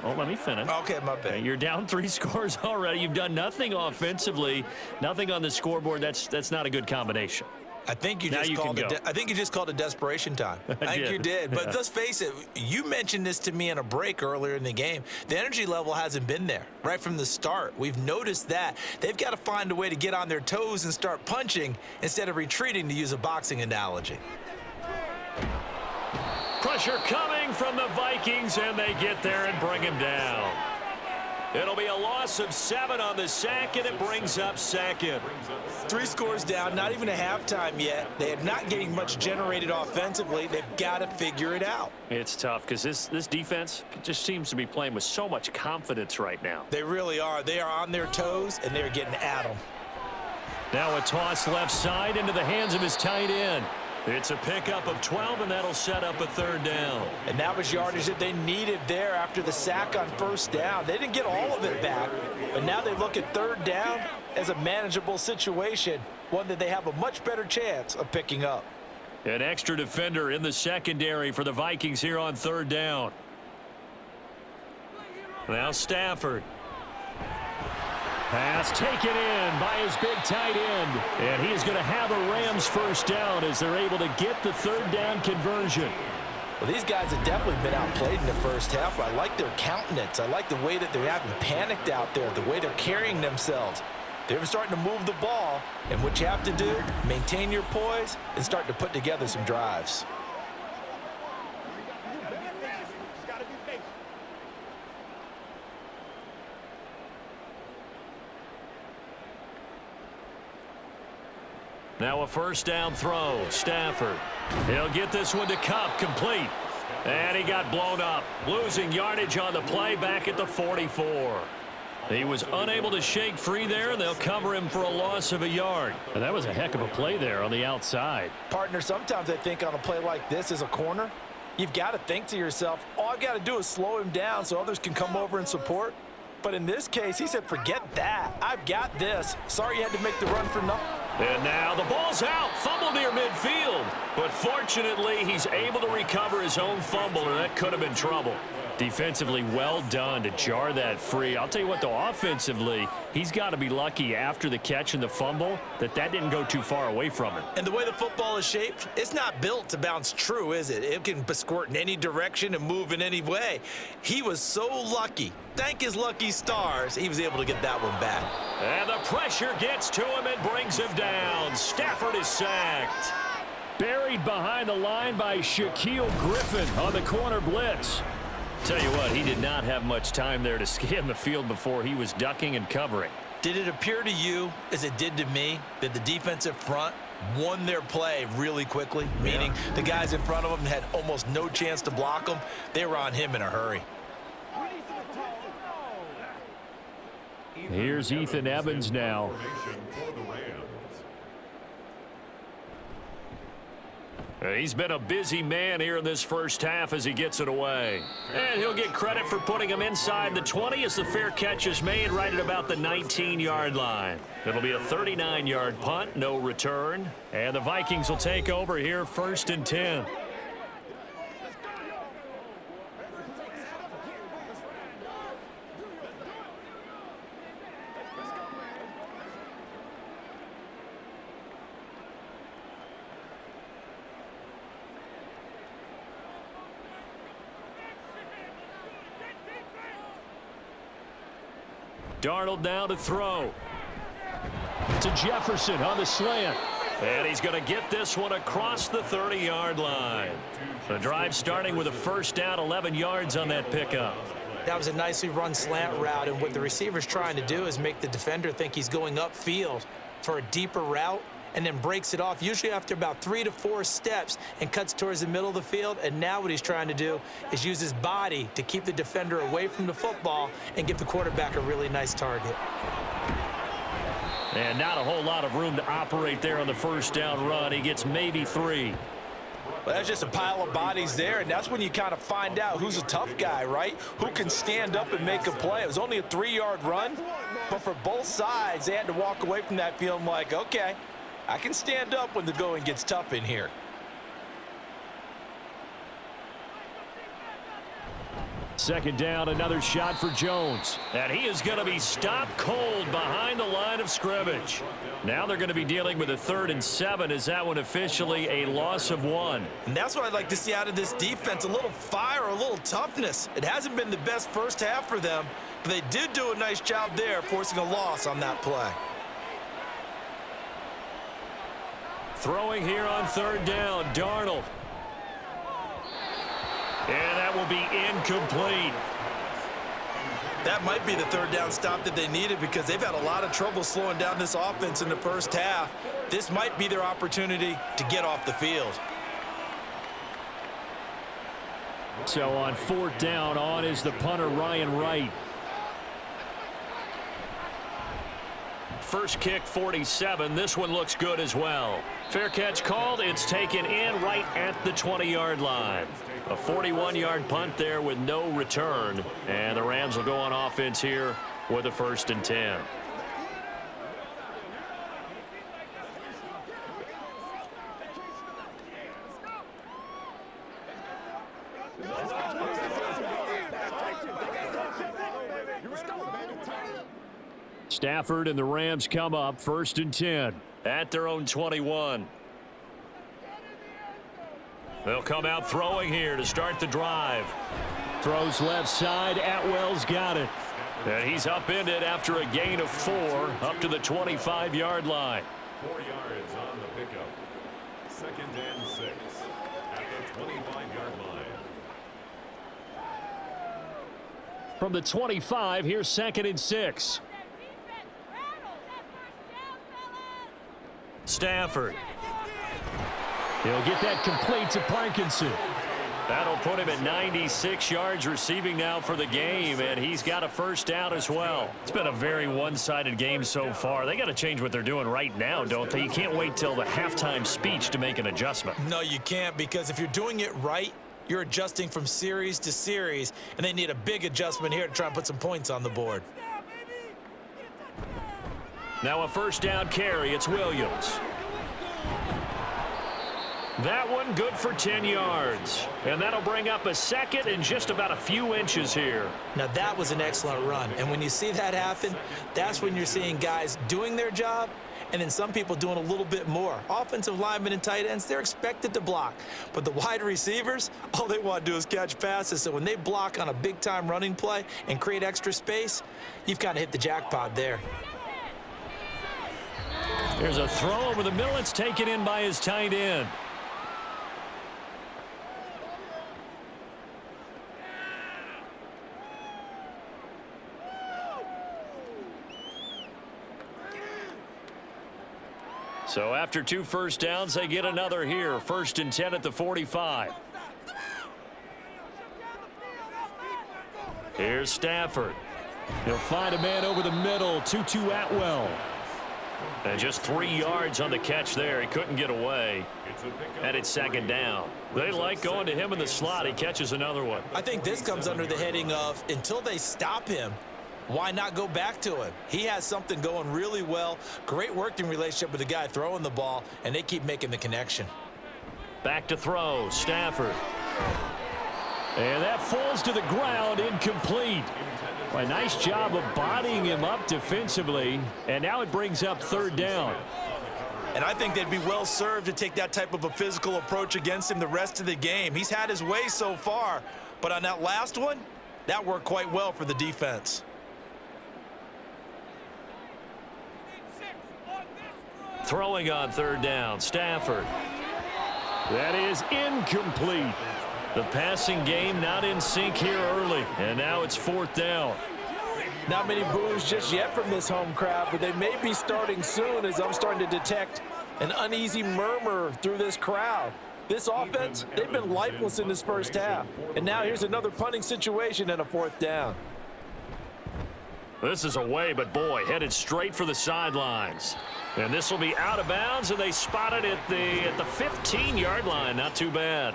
Speaker 2: let me finish.
Speaker 3: Okay, my bad.
Speaker 2: You're down 3 scores already. You've done nothing offensively, nothing on the scoreboard. That's not a good combination.
Speaker 3: I think you just called it desperation time. I think you did. But let's face it, you mentioned this to me in a break earlier in the game. The energy level hasn't been there right from the start. We've noticed that. They've got to find a way to get on their toes and start punching instead of retreating, to use a boxing analogy.
Speaker 2: Pressure coming from the Vikings, and they get there and bring him down. It'll be a loss of 7 on the sack, and it brings up 2nd.
Speaker 3: 3 scores down, not even a halftime yet. They are not getting much generated offensively. They've got to figure it out.
Speaker 2: It's tough because this defense just seems to be playing with so much confidence right now.
Speaker 3: They really are. They are on their toes, and they're getting at them.
Speaker 2: Now a toss left side into the hands of his tight end. It's a pickup of 12, and that'll set up a 3rd down.
Speaker 3: And that was yardage that they needed there after the sack on 1st down. They didn't get all of it back, but now they look at 3rd down as a manageable situation, one that they have a much better chance of picking up.
Speaker 2: An extra defender in the secondary for the Vikings here on 3rd down. Now Stafford. Pass taken in by his big tight end. And he is going to have a Rams 1st down as they're able to get the 3rd down conversion.
Speaker 3: Well, these guys have definitely been outplayed in the first half. I like their countenance. I like the way that they haven't panicked out there, the way they're carrying themselves. They're starting to move the ball, and what you have to do, maintain your poise and start to put together some drives.
Speaker 2: Now a 1st down throw. Stafford. He'll get this one to Kupp, complete. And he got blown up. Losing yardage on the play back at the 44. He was unable to shake free there, and they'll cover him for a loss of a yard. And that was a heck of a play there on the outside.
Speaker 3: Partner, sometimes I think on a play like this as a corner, you've got to think to yourself, all I've got to do is slow him down so others can come over and support. But in this case, he said, forget that. I've got this. Sorry you had to make the run for nothing.
Speaker 2: And now the ball's out. Fumble near midfield. But fortunately, he's able to recover his own fumble, or that could have been trouble. Defensively, well done to jar that free. I'll tell you what, though, offensively, he's got to be lucky after the catch and the fumble that didn't go too far away from him.
Speaker 3: And the way the football is shaped, it's not built to bounce true, is it? It can squirt in any direction and move in any way. He was so lucky. Thank his lucky stars, he was able to get that one back.
Speaker 2: And the pressure gets to him and brings him down. Stafford is sacked. Buried behind the line by Shaquille Griffin on the corner blitz. Tell you what, he did not have much time there to scan the field before he was ducking and covering.
Speaker 3: Did it appear to you, as it did to me, that the defensive front won their play really quickly? Meaning the guys in front of him had almost no chance to block him. They were on him in a hurry.
Speaker 2: Here's Ethan Evans now. He's been a busy man here in this first half as he gets it away. And he'll get credit for putting him inside the 20 as the fair catch is made right at about the 19-yard line. It'll be a 39-yard punt, no return. And the Vikings will take over here 1st and 10. Darnold now to throw. To Jefferson on the slant. And he's going to get this one across the 30-yard line. The drive starting with a first down, 11 yards on that pickup.
Speaker 3: That was a nicely run slant route, and what the receiver's trying to do is make the defender think he's going upfield for a deeper route, and then breaks it off, usually after about 3 to 4 steps, and cuts towards the middle of the field. And now what he's trying to do is use his body to keep the defender away from the football and give the quarterback a really nice target.
Speaker 2: And not a whole lot of room to operate there on the first down run. He gets maybe 3.
Speaker 3: Well, that's just a pile of bodies there, and that's when you kind of find out who's a tough guy, right? Who can stand up and make a play. It was only a 3-yard run, but for both sides, they had to walk away from that feeling like, okay, I can stand up when the going gets tough in here.
Speaker 2: Second down, another shot for Jones. And he is going to be stopped cold behind the line of scrimmage. Now they're going to be dealing with a 3rd and 7. Is that one officially a loss of 1?
Speaker 3: And that's what I'd like to see out of this defense, a little fire, a little toughness. It hasn't been the best first half for them, but they did do a nice job there forcing a loss on that play.
Speaker 2: Throwing here on 3rd down, Darnold. And that will be incomplete.
Speaker 3: That might be the 3rd down stop that they needed because they've had a lot of trouble slowing down this offense in the first half. This might be their opportunity to get off the field.
Speaker 2: So on 4th down, on is the punter, Ryan Wright. First kick, 47. This one looks good as well. Fair catch called. It's taken in right at the 20-yard line. A 41-yard punt there with no return. And the Rams will go on offense here with a 1st and 10. Stafford and the Rams come up 1st and 10 at their own 21. They'll come out throwing here to start the drive. Throws left side. Atwell's got it. And he's upended after a gain of 4 up to the 25-yard line.
Speaker 4: 4 yards on the pickup. 2nd and 6 at the 25-yard line.
Speaker 2: From the 25, here's 2nd and 6. Stafford. He'll get that complete to Parkinson. That'll put him at 96 yards receiving now for the game, and he's got a first down as well. It's been a very one-sided game so far. They got to change what they're doing right now, don't they? You can't wait till the halftime speech to make an adjustment.
Speaker 3: No, you can't, because if you're doing it right, you're adjusting from series to series, and they need a big adjustment here to try and put some points on the board. Now a first down carry. It's Williams.
Speaker 2: That one good for 10 yards. And that'll bring up a second and just about a few inches here.
Speaker 3: Now, that was an excellent run. And when you see that happen, that's when you're seeing guys doing their job and then some people doing a little bit more. Offensive linemen and tight ends, they're expected to block. But the wide receivers, all they want to do is catch passes. So when they block on a big-time running play and create extra space, you've kind of hit the jackpot there.
Speaker 2: There's a throw over the middle. It's taken in by his tight end. So after 2 first downs, they get another here. 1st and 10 at the 45. Here's Stafford. He'll find a man over the middle. 2-2 Atwell. And just 3 yards on the catch there. He couldn't get away. And it's 2nd down. They like going to him in the slot. He catches another one.
Speaker 3: I think this comes under the heading of until they stop him, why not go back to him? He has something going really well. Great working relationship with the guy throwing the ball, and they keep making the connection.
Speaker 2: Back to throw. Stafford. And that falls to the ground, incomplete. A nice job of bodying him up defensively. And now it brings up 3rd down.
Speaker 3: And I think they'd be well served to take that type of a physical approach against him the rest of the game. He's had his way so far, but on that last one, that worked quite well for the defense.
Speaker 2: Throwing on 3rd down, Stafford. That is incomplete. The passing game not in sync here early, and now it's 4th down.
Speaker 3: Not many boos just yet from this home crowd, but they may be starting soon as I'm starting to detect an uneasy murmur through this crowd. This offense, they've been lifeless in this first half. And now here's another punting situation and a 4th down.
Speaker 2: This is away, but boy, headed straight for the sidelines. And this will be out of bounds, and they spot it at the 15-yard line. Not too bad.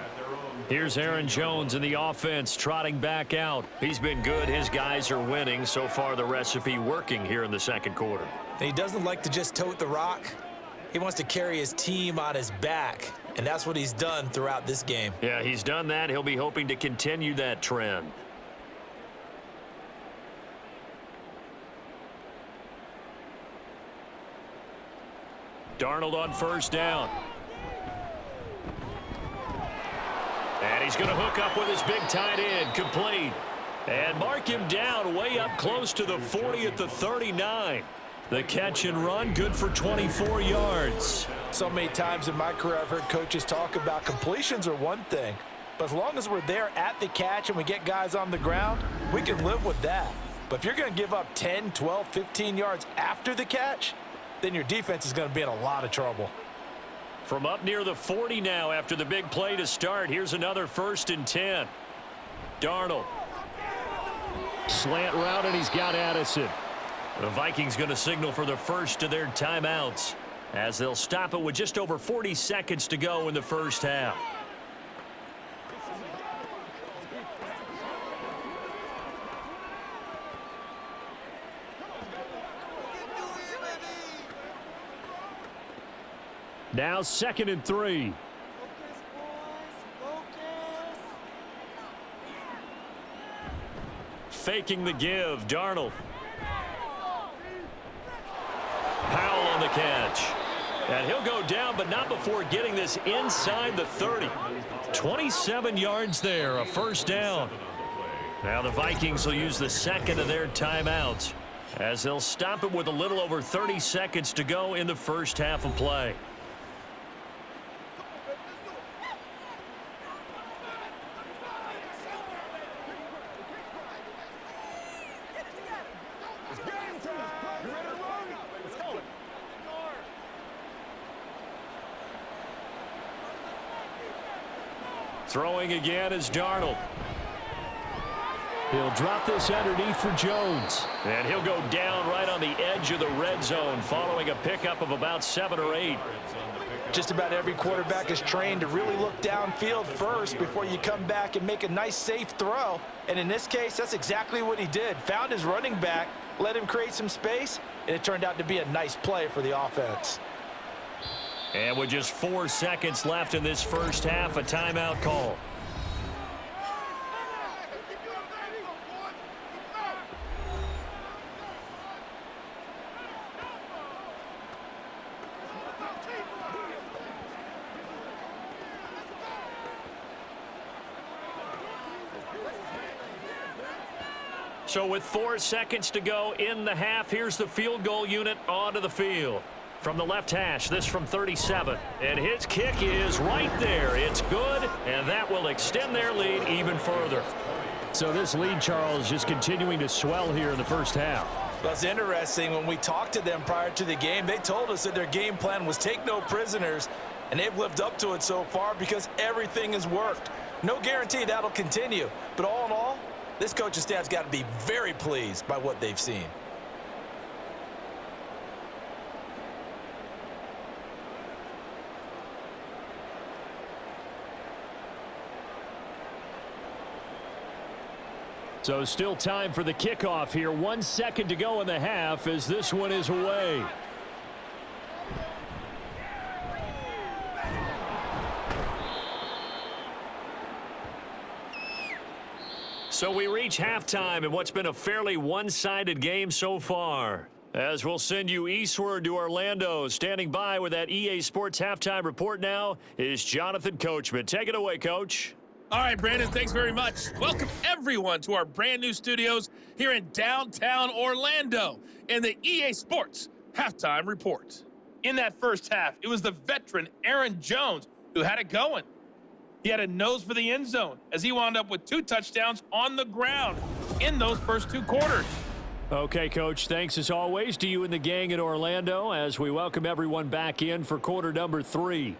Speaker 2: Here's Aaron Jones in the offense trotting back out. He's been good. His guys are winning. So far, the recipe working here in the 2nd quarter.
Speaker 3: And he doesn't like to just tote the rock. He wants to carry his team on his back, and that's what he's done throughout this game.
Speaker 2: Yeah, he's done that. He'll be hoping to continue that trend. Darnold on 1st down. And he's going to hook up with his big tight end, complete. And mark him down way up close to the 40 at the 39. The catch and run, good for 24 yards.
Speaker 3: So many times in my career I've heard coaches talk about completions are one thing, but as long as we're there at the catch and we get guys on the ground, we can live with that. But if you're going to give up 10, 12, 15 yards after the catch, then your defense is going to be in a lot of trouble.
Speaker 2: From up near the 40 now after the big play to start, here's another 1st and 10. Darnold. Slant route, and he's got Addison. The Vikings going to signal for the first of their timeouts as they'll stop it with just over 40 seconds to go in the first half. Now 2nd and 3. Faking the give, Darnold. Powell on the catch. And he'll go down, but not before getting this inside the 30. 27 yards there, a 1st down. Now the Vikings will use the 2nd of their timeouts as they'll stop it with a little over 30 seconds to go in the first half of play. Throwing again is Darnold. He'll drop this underneath for Jones. And he'll go down right on the edge of the red zone following a pickup of about 7 or 8.
Speaker 3: Just about every quarterback is trained to really look downfield first before you come back and make a nice safe throw. And in this case, that's exactly what he did. Found his running back, let him create some space, and it turned out to be a nice play for the offense.
Speaker 2: And with just 4 seconds left in this first half, a timeout call. So with 4 seconds to go in the half, here's the field goal unit onto the field. From the left hash, this from 37. And his kick is right there. It's good, and that will extend their lead even further. So this lead, Charles, just continuing to swell here in the first half.
Speaker 3: Well, it's interesting. When we talked to them prior to the game, they told us that their game plan was take no prisoners, and they've lived up to it so far because everything has worked. No guarantee that'll continue, but all in all, this coaching staff's got to be very pleased by what they've seen.
Speaker 2: So still time for the kickoff here. 1 second to go in the half as this one is away. So we reach halftime in what's been a fairly one-sided game so far. As we'll send you eastward to Orlando. Standing by with that EA Sports halftime report now is Jonathan Coachman. Take it away, Coach.
Speaker 5: All right, Brandon, thanks very much. Welcome, everyone, to our brand new studios here in downtown Orlando in the EA Sports halftime report. In that first half, it was the veteran Aaron Jones who had it going. He had a nose for the end zone as he wound up with 2 touchdowns on the ground in those first 2 quarters.
Speaker 2: Okay, Coach, thanks as always to you and the gang in Orlando as we welcome everyone back in for quarter number 3.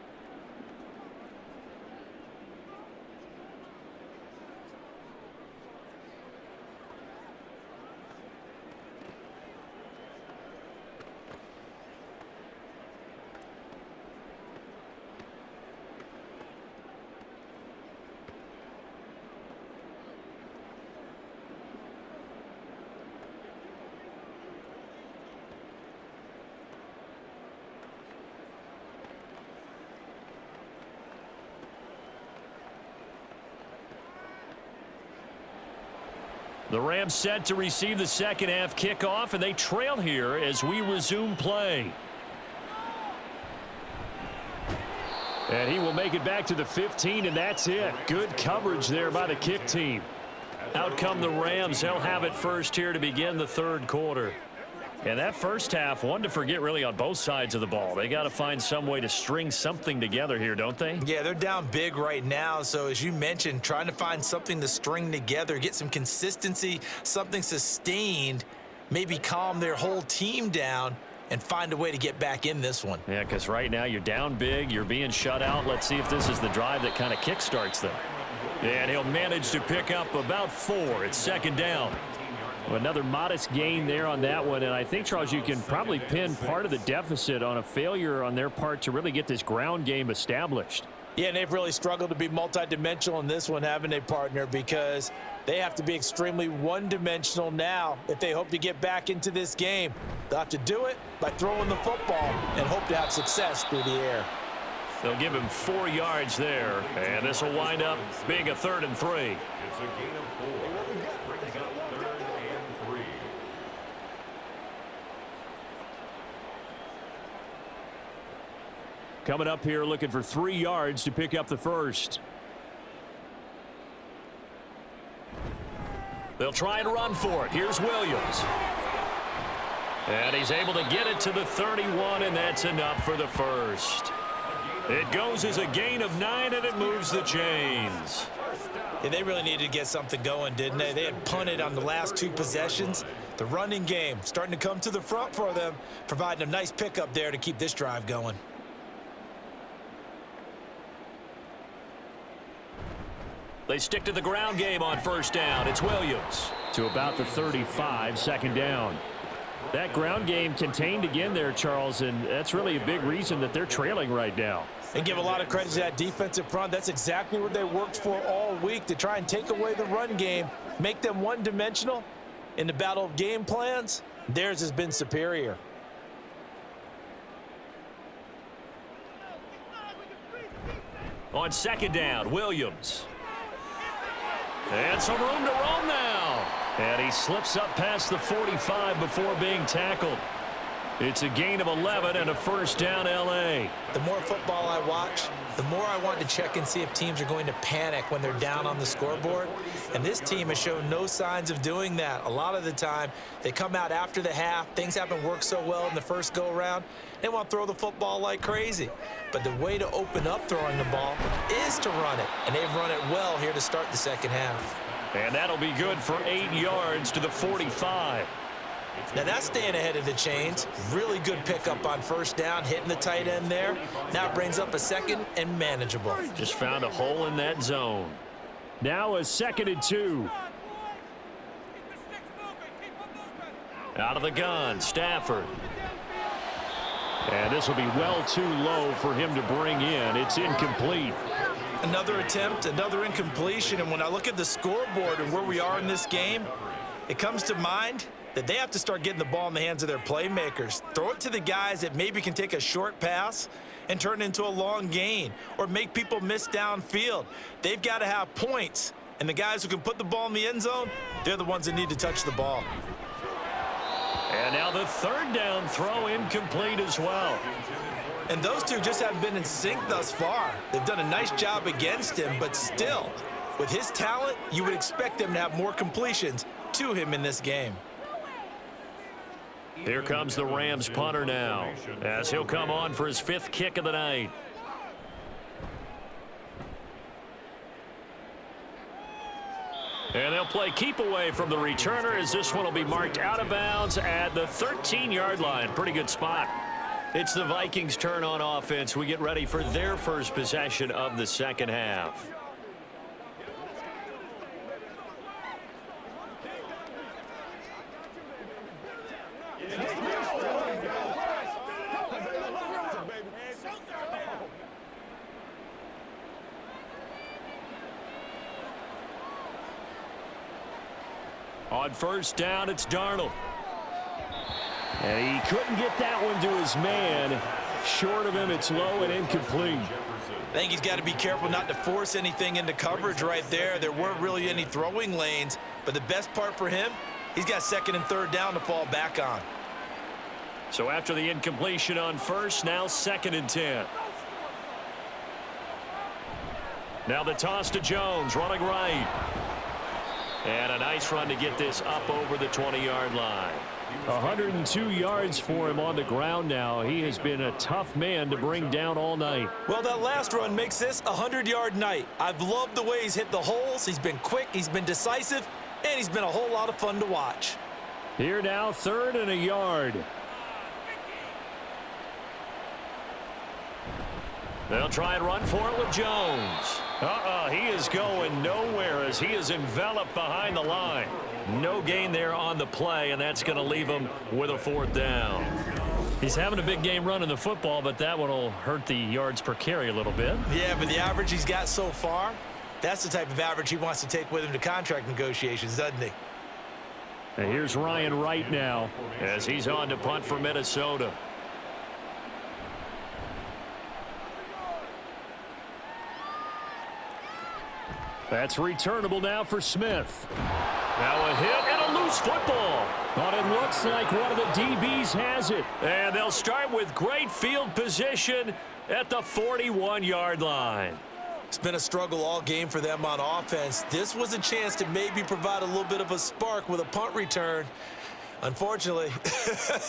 Speaker 2: The Rams set to receive the second half kickoff, and they trail here as we resume play. And he will make it back to the 15, and that's it. Good coverage there by the kick team. Out come the Rams. They'll have it first here to begin the third quarter. And that first half, one to forget really on both sides of the ball. They got to find some way to string something together here, don't they?
Speaker 3: Yeah, they're down big right now. So as you mentioned, trying to find something to string together, get some consistency, something sustained, maybe calm their whole team down and find a way to get back in this one.
Speaker 2: Yeah, because right now you're down big, you're being shut out. Let's see if this is the drive that kind of kickstarts them. And he'll manage to pick up about 4. It's second down. Another modest gain there on that one, and I think, Charles, you can probably pin part of the deficit on a failure on their part to really get this ground game established.
Speaker 3: Yeah, and they've really struggled to be multidimensional in this one, haven't they, partner, because they have to be extremely one-dimensional now if they hope to get back into this game. They'll have to do it by throwing the football and hope to have success through the air.
Speaker 2: They'll give him 4 yards there, and this will wind up being a 3rd and 3.
Speaker 4: It's a gain of 4. Brings up 3rd and 3.
Speaker 2: Coming up here looking for 3 yards to pick up the first. They'll try and run for it. Here's Williams. And he's able to get it to the 31, and that's enough for the first. It goes as a gain of 9, and it moves the chains.
Speaker 3: Yeah, they really needed to get something going, didn't they? They had punted on the last 2 possessions. The running game starting to come to the front for them, providing a nice pickup there to keep this drive going.
Speaker 2: They stick to the ground game on first down. It's Williams to about the 35, second down. That ground game contained again there, Charles, and that's really a big reason that they're trailing right now.
Speaker 3: And give a lot of credit to that defensive front. That's exactly what they worked for all week, to try and take away the run game, make them one-dimensional. In the battle of game plans, theirs has been superior.
Speaker 2: On second down, Williams. And some room to roam now. And he slips up past the 45 before being tackled. It's a gain of 11 and a first down, L.A.
Speaker 3: The more football I watch, the more I want to check and see if teams are going to panic when they're down on the scoreboard. And this team has shown no signs of doing that. A lot of the time, they come out after the half. Things haven't worked so well in the first go-around. They want to throw the football like crazy. But the way to open up throwing the ball is to run it. And they've run it well here to start the second half.
Speaker 2: And that'll be good for 8 yards to the 45.
Speaker 3: Now that's staying ahead of the chains. Really good pickup on first down, hitting the tight end there. Now brings up a second and manageable.
Speaker 2: Just found a hole in that zone. Now a 2nd and 2. Out of the gun, Stafford. And this will be well too low for him to bring in. It's incomplete.
Speaker 3: Another attempt, another incompletion. And when I look at the scoreboard and where we are in this game, it comes to mind that they have to start getting the ball in the hands of their playmakers. Throw it to the guys that maybe can take a short pass and turn it into a long gain or make people miss downfield. They've got to have points. And the guys who can put the ball in the end zone, they're the ones that need to touch the ball.
Speaker 2: And now the 3rd down throw incomplete as well.
Speaker 3: And those two just haven't been in sync thus far. They've done a nice job against him, but still, with his talent, you would expect them to have more completions to him in this game.
Speaker 2: Here comes the Rams punter now, as he'll come on for his 5th kick of the night. And they'll play keep away from the returner, as this one will be marked out of bounds at the 13-yard line. Pretty good spot. It's the Vikings' turn on offense. We get ready for their first possession of the second half. On first down, it's Darnold. And he couldn't get that one to his man. Short of him, it's low and incomplete.
Speaker 3: I think he's got to be careful not to force anything into coverage right there. There weren't really any throwing lanes, but the best part for him, he's got 2nd and 3rd down to fall back on.
Speaker 2: So after the incompletion on first, now 2nd and 10. Now the toss to Jones, running right. And a nice run to get this up over the 20-yard line. 102 yards for him on the ground now. He has been a tough man to bring down all night.
Speaker 3: Well, that last run makes this a 100-yard night. I've loved the way he's hit the holes. He's been quick, he's been decisive, and he's been a whole lot of fun to watch.
Speaker 2: Here now, 3rd and a yard. They'll try and run for it with Jones. He is going nowhere as he is enveloped behind the line. No gain there on the play, and that's going to leave him with a 4th down. He's having a big game running the football, but that one will hurt the yards per carry a little bit.
Speaker 3: Yeah, but the average he's got so far, that's the type of average he wants to take with him to contract negotiations, doesn't he?
Speaker 2: And here's Ryan Wright now as he's on to punt for Minnesota. That's returnable now for Smith. Now a hit and a loose football. But it looks like one of the DBs has it. And they'll start with great field position at the 41-yard line.
Speaker 3: It's been a struggle all game for them on offense. This was a chance to maybe provide a little bit of a spark with a punt return. Unfortunately,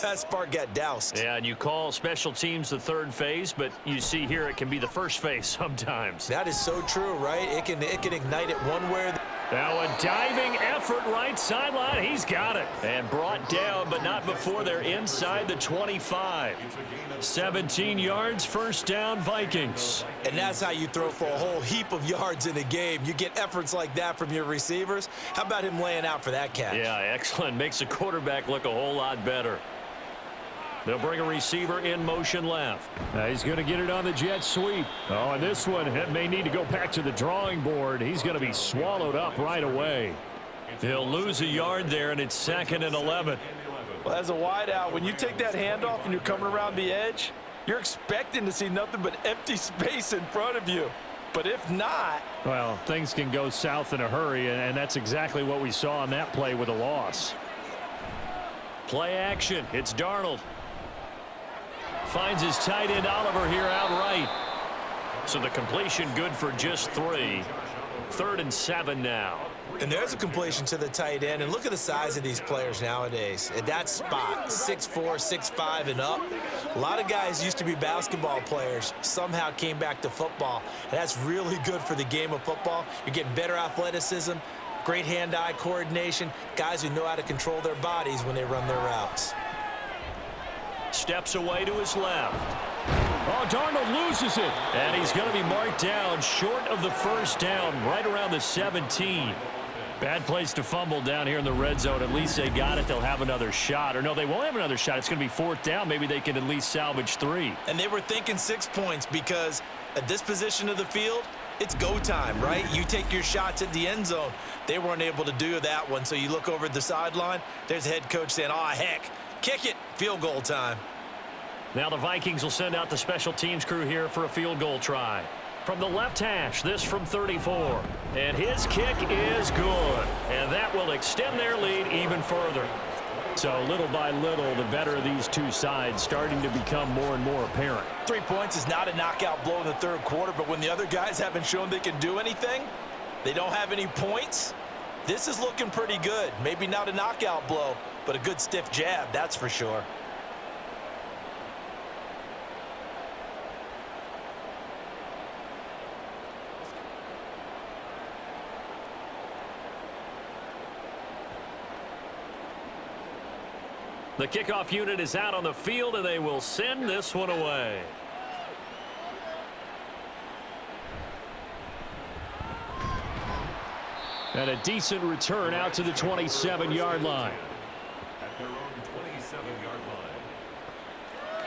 Speaker 3: that spark got doused.
Speaker 2: Yeah, and you call special teams the 3rd phase, but you see here it can be the 1st phase sometimes.
Speaker 3: That is so true, right? It can ignite it one way or the
Speaker 2: Now a diving effort right sideline. He's got it. And brought down, but not before they're inside the 25. 17 yards, 1st down, Vikings.
Speaker 3: And that's how you throw for a whole heap of yards in a game. You get efforts like that from your receivers. How about him laying out for that catch?
Speaker 2: Yeah, excellent. Makes the quarterback look a whole lot better. They'll bring a receiver in motion left. He's going to get it on the jet sweep. Oh, and this one may need to go back to the drawing board. He's going to be swallowed up right away. He'll lose a yard there, and it's 2nd and 11.
Speaker 3: Well, as a wideout, when you take that handoff and you're coming around the edge, you're expecting to see nothing but empty space in front of you. But if not,
Speaker 2: well, things can go south in a hurry, and that's exactly what we saw on that play with a loss. Play action. It's Darnold. Finds his tight end Oliver here outright. So the completion good for just 3. 3rd and 7 now.
Speaker 3: And there's a completion to the tight end. And look at the size of these players nowadays. At that spot, 6'4", 6'5", and up. A lot of guys used to be basketball players, somehow came back to football. And that's really good for the game of football. You're getting better athleticism, great hand-eye coordination, guys who know how to control their bodies when they run their routes.
Speaker 2: Steps away to his left. Oh, Darnold loses it. And he's going to be marked down short of the first down, right around the 17. Bad place to fumble down here in the red zone. At least they got it. They'll have another shot. Or no, they won't have another shot. It's going to be 4th down. Maybe they can at least salvage 3.
Speaker 3: And they were thinking 6 points because at this position of the field, it's go time, right? You take your shots at the end zone. They weren't able to do that one. So you look over at the sideline. There's the head coach saying, oh, heck, kick it. Field goal time.
Speaker 2: Now the Vikings will send out the special teams crew here for a field goal try. From the left hash, this from 34. And his kick is good. And that will extend their lead even further. So little by little, the better of these two sides starting to become more and more apparent.
Speaker 3: 3 points is not a knockout blow in the third quarter, but when the other guys haven't shown they can do anything, they don't have any points, this is looking pretty good. Maybe not a knockout blow, but a good stiff jab, that's for sure.
Speaker 2: The kickoff unit is out on the field, and they will send this one away. And a decent return out to the 27-yard line.
Speaker 4: At their own 27-yard line.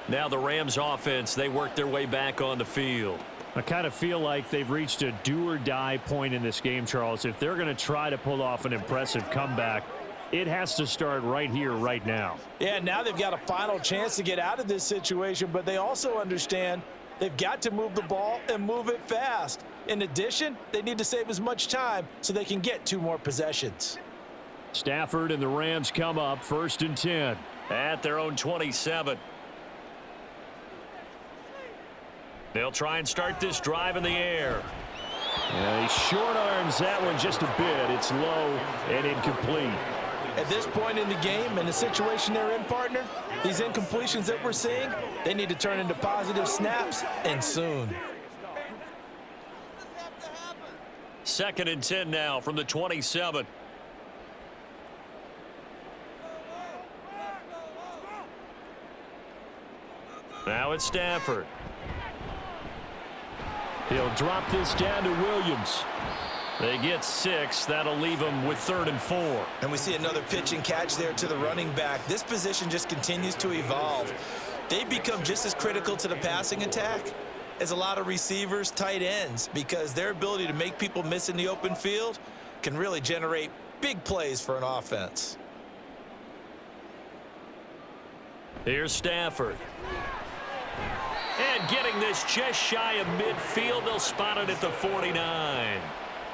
Speaker 2: Now the Rams offense, they work their way back on the field. I kind of feel like they've reached a do-or-die point in this game, Charles. If they're going to try to pull off an impressive comeback, it has to start right here, right now.
Speaker 3: Yeah, now they've got a final chance to get out of this situation, but they also understand they've got to move the ball and move it fast. In addition, they need to save as much time so they can get 2 more possessions.
Speaker 2: Stafford and the Rams come up 1st and 10 at their own 27. They'll try and start this drive in the air. Yeah, he short arms that one just a bit. It's low and incomplete.
Speaker 3: At this point in the game and the situation they're in, partner, these incompletions that we're seeing, they need to turn into positive snaps, and soon.
Speaker 2: 2nd and 10 now from the 27. Now it's Stafford. He'll drop this down to Williams. They get 6. That'll leave them with 3rd and 4.
Speaker 3: And we see another pitch and catch there to the running back. This position just continues to evolve. They become just as critical to the passing attack as a lot of receivers, tight ends, because their ability to make people miss in the open field can really generate big plays for an offense.
Speaker 2: Here's Stafford. And getting this just shy of midfield, they'll spot it at the 49.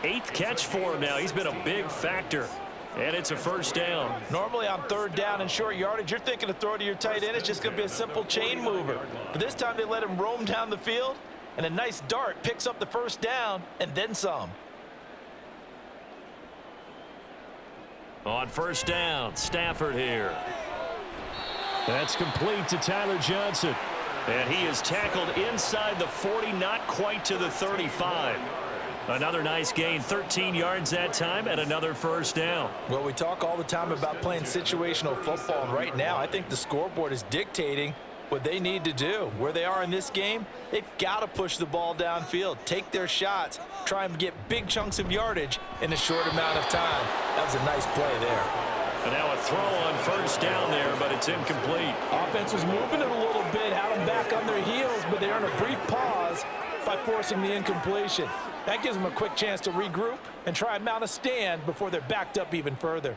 Speaker 2: 8th catch for him now. He's been a big factor. And it's a 1st down.
Speaker 3: Normally on 3rd down and short yardage, you're thinking to throw to your tight end. It's just going to be a simple chain mover. But this time they let him roam down the field, and a nice dart picks up the 1st down and then some.
Speaker 2: On 1st down, Stafford here. That's complete to Tyler Johnson. And he is tackled inside the 40, not quite to the 35. Another nice gain, 13 yards that time, and another 1st down.
Speaker 3: Well, we talk all the time about playing situational football, and right now I think the scoreboard is dictating what they need to do. Where they are in this game, they've got to push the ball downfield, take their shots, try and get big chunks of yardage in a short amount of time. That was a nice play there.
Speaker 2: And now a throw on 1st down there, but it's incomplete.
Speaker 3: Offense was moving it a little bit, had them back on their heels, but they earned a brief pause by forcing the incompletion. That gives them a quick chance to regroup and try and mount a stand before they're backed up even further.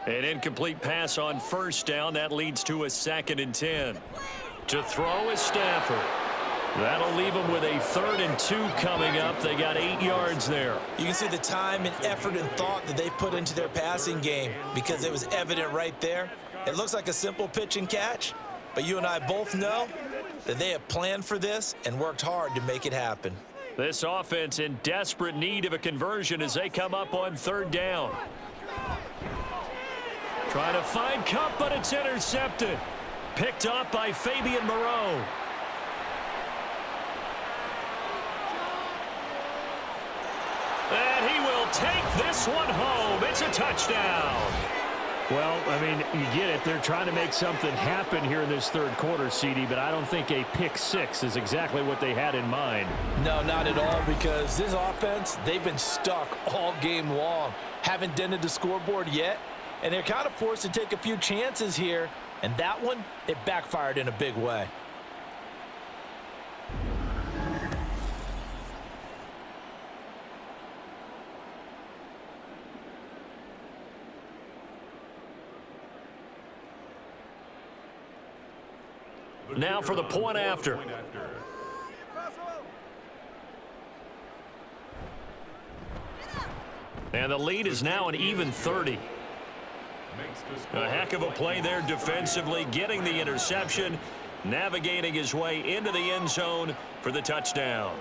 Speaker 2: An incomplete pass on 1st down. That leads to a 2nd and 10. To throw is Stafford. That'll leave them with a 3rd and 2 coming up. They got 8 yards there.
Speaker 3: You can see the time and effort and thought that they put into their passing game because it was evident right there. It looks like a simple pitch and catch, but you and I both know that they have planned for this and worked hard to make it happen.
Speaker 2: This offense in desperate need of a conversion as they come up on 3rd down. Trying to find Cup, but it's intercepted. Picked up by Fabian Moreau. And he will take this one home. It's a touchdown. Well, I mean, you get it. They're trying to make something happen here in this 3rd quarter, CD, but I don't think a pick 6 is exactly what they had in mind.
Speaker 3: No, not at all, because this offense, they've been stuck all game long. Haven't dented the scoreboard yet, and they're kind of forced to take a few chances here, and that one, it backfired in a big way.
Speaker 2: Now for the point after. And the lead is now an even 30. A heck of a play there defensively, getting the interception, navigating his way into the end zone for the touchdown.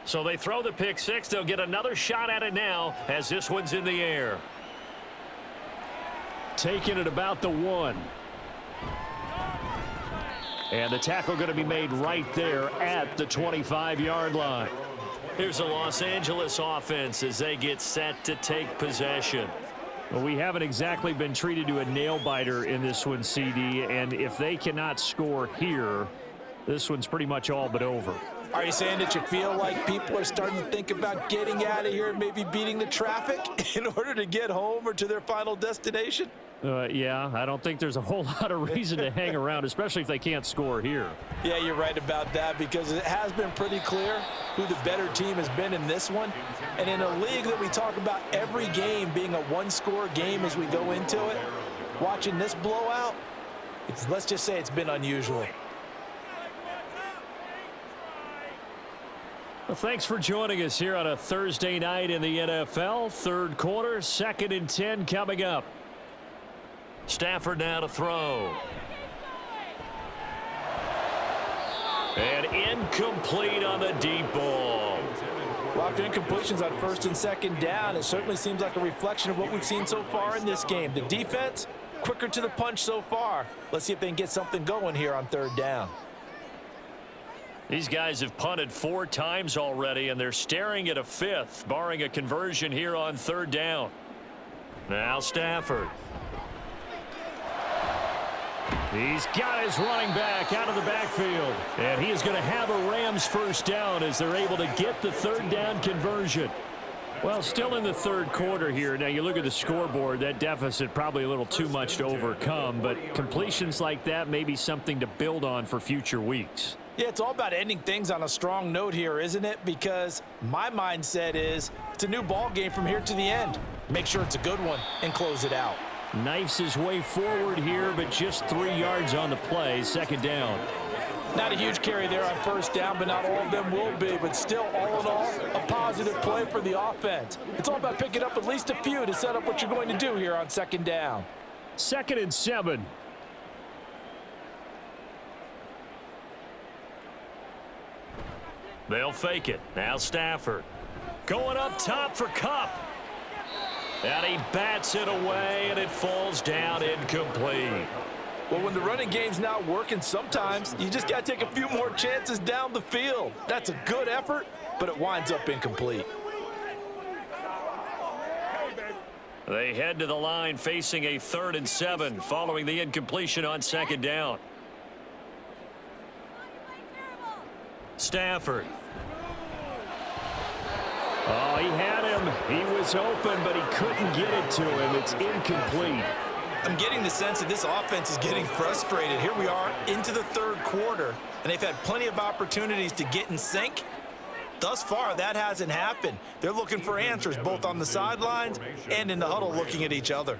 Speaker 2: So they throw the pick 6. They'll get another shot at it now as this one's in the air. Taking it about the 1. And the tackle going to be made right there at the 25-yard line. Here's the Los Angeles offense as they get set to take possession. Well, we haven't exactly been treated to a nail-biter in this one, CD, and if they cannot score here, this one's pretty much all but over.
Speaker 3: Are you saying that you feel like people are starting to think about getting out of here and maybe beating the traffic in order to get home or to their final destination?
Speaker 2: Yeah, I don't think there's a whole lot of reason to hang around, especially if they can't score here.
Speaker 3: Yeah, you're right about that because it has been pretty clear who the better team has been in this one. And in a league that we talk about every game being a one-score game as we go into it, watching this blowout, let's just say it's been unusual.
Speaker 2: Well, thanks for joining us here on a Thursday night in the NFL. 3rd quarter, 2nd and 10 coming up. Stafford now to throw. And incomplete on the deep ball.
Speaker 3: Well, after incompletions on 1st and 2nd down, it certainly seems like a reflection of what we've seen so far in this game. The defense, quicker to the punch so far. Let's see if they can get something going here on 3rd down.
Speaker 2: These guys have punted 4 times already, and they're staring at a 5th, barring a conversion here on 3rd down. Now Stafford. He's got his running back out of the backfield, and he is going to have a Rams 1st down as they're able to get the 3rd down conversion. Well, still in the 3rd quarter here. Now, you look at the scoreboard, that deficit probably a little too much to overcome, but completions like that may be something to build on for future weeks.
Speaker 3: Yeah, it's all about ending things on a strong note here, isn't it? Because my mindset is it's a new ball game from here to the end. Make sure it's a good one and close it out.
Speaker 2: Knifes his way forward here, but just 3 yards on the play. 2nd down.
Speaker 3: Not a huge carry there on 1st down, but not all of them will be. But still, all in all, a positive play for the offense. It's all about picking up at least a few to set up what you're going to do here on 2nd down.
Speaker 2: 2nd and 7. They'll fake it. Now Stafford. Going up top for Kupp. And he bats it away, and it falls down incomplete.
Speaker 3: Well, when the running game's not working, sometimes you just got to take a few more chances down the field. That's a good effort, but it winds up incomplete.
Speaker 2: They head to the line facing a 3rd and 7 following the incompletion on 2nd down. Stafford. Oh, he had him. He was open, but he couldn't get it to him. It's incomplete.
Speaker 3: I'm getting the sense that this offense is getting frustrated. Here we are into the third quarter, and they've had plenty of opportunities to get in sync. Thus far, that hasn't happened. They're looking for answers both on the sidelines and in the huddle looking at each other.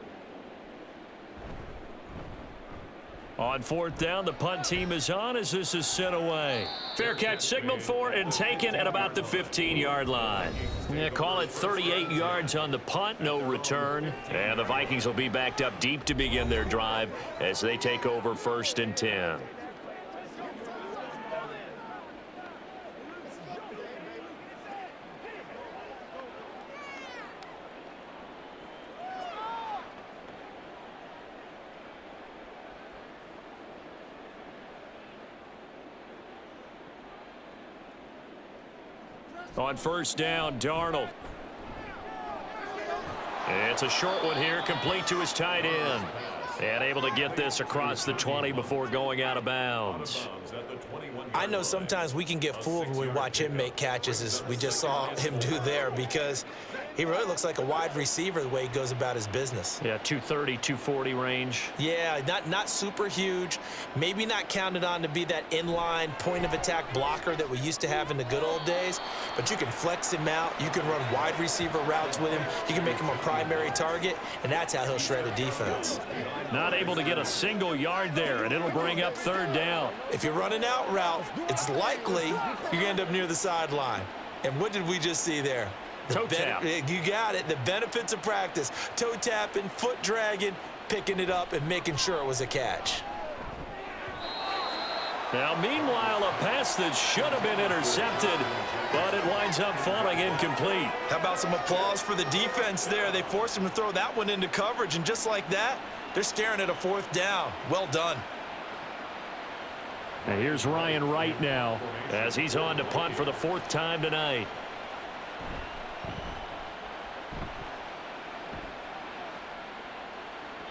Speaker 2: On fourth down, the punt team is on as this is sent away. Fair catch signaled for and taken at about the 15-yard line. Yeah, call it 38 yards on the punt, no return. And the Vikings will be backed up deep to begin their drive as they take over 1st and 10. On 1st down, Darnold. It's a short one here, complete to his tight end. And able to get this across the 20 before going out of bounds.
Speaker 3: I know sometimes we can get fooled when we watch him make catches, as we just saw him do there, because he really looks like a wide receiver the way he goes about his business.
Speaker 2: Yeah, 230, 240 range.
Speaker 3: Yeah, not super huge. Maybe not counted on to be that inline point-of-attack blocker that we used to have in the good old days, but you can flex him out. You can run wide receiver routes with him. You can make him a primary target, and that's how he'll shred a defense.
Speaker 2: Not able to get a single yard there, and it'll bring up 3rd down.
Speaker 3: If you're running out route, it's likely you're going to end up near the sideline. And what did we just see there?
Speaker 2: Toe tap.
Speaker 3: You got it. The benefits of practice. Toe tapping, foot dragging, picking it up, and making sure it was a catch.
Speaker 2: Now, meanwhile, a pass that should have been intercepted, but it winds up falling incomplete.
Speaker 3: How about some applause for the defense there? They forced him to throw that one into coverage, and just like that, they're staring at a 4th down. Well done.
Speaker 2: And here's Ryan Wright now as he's on to punt for the 4th time tonight.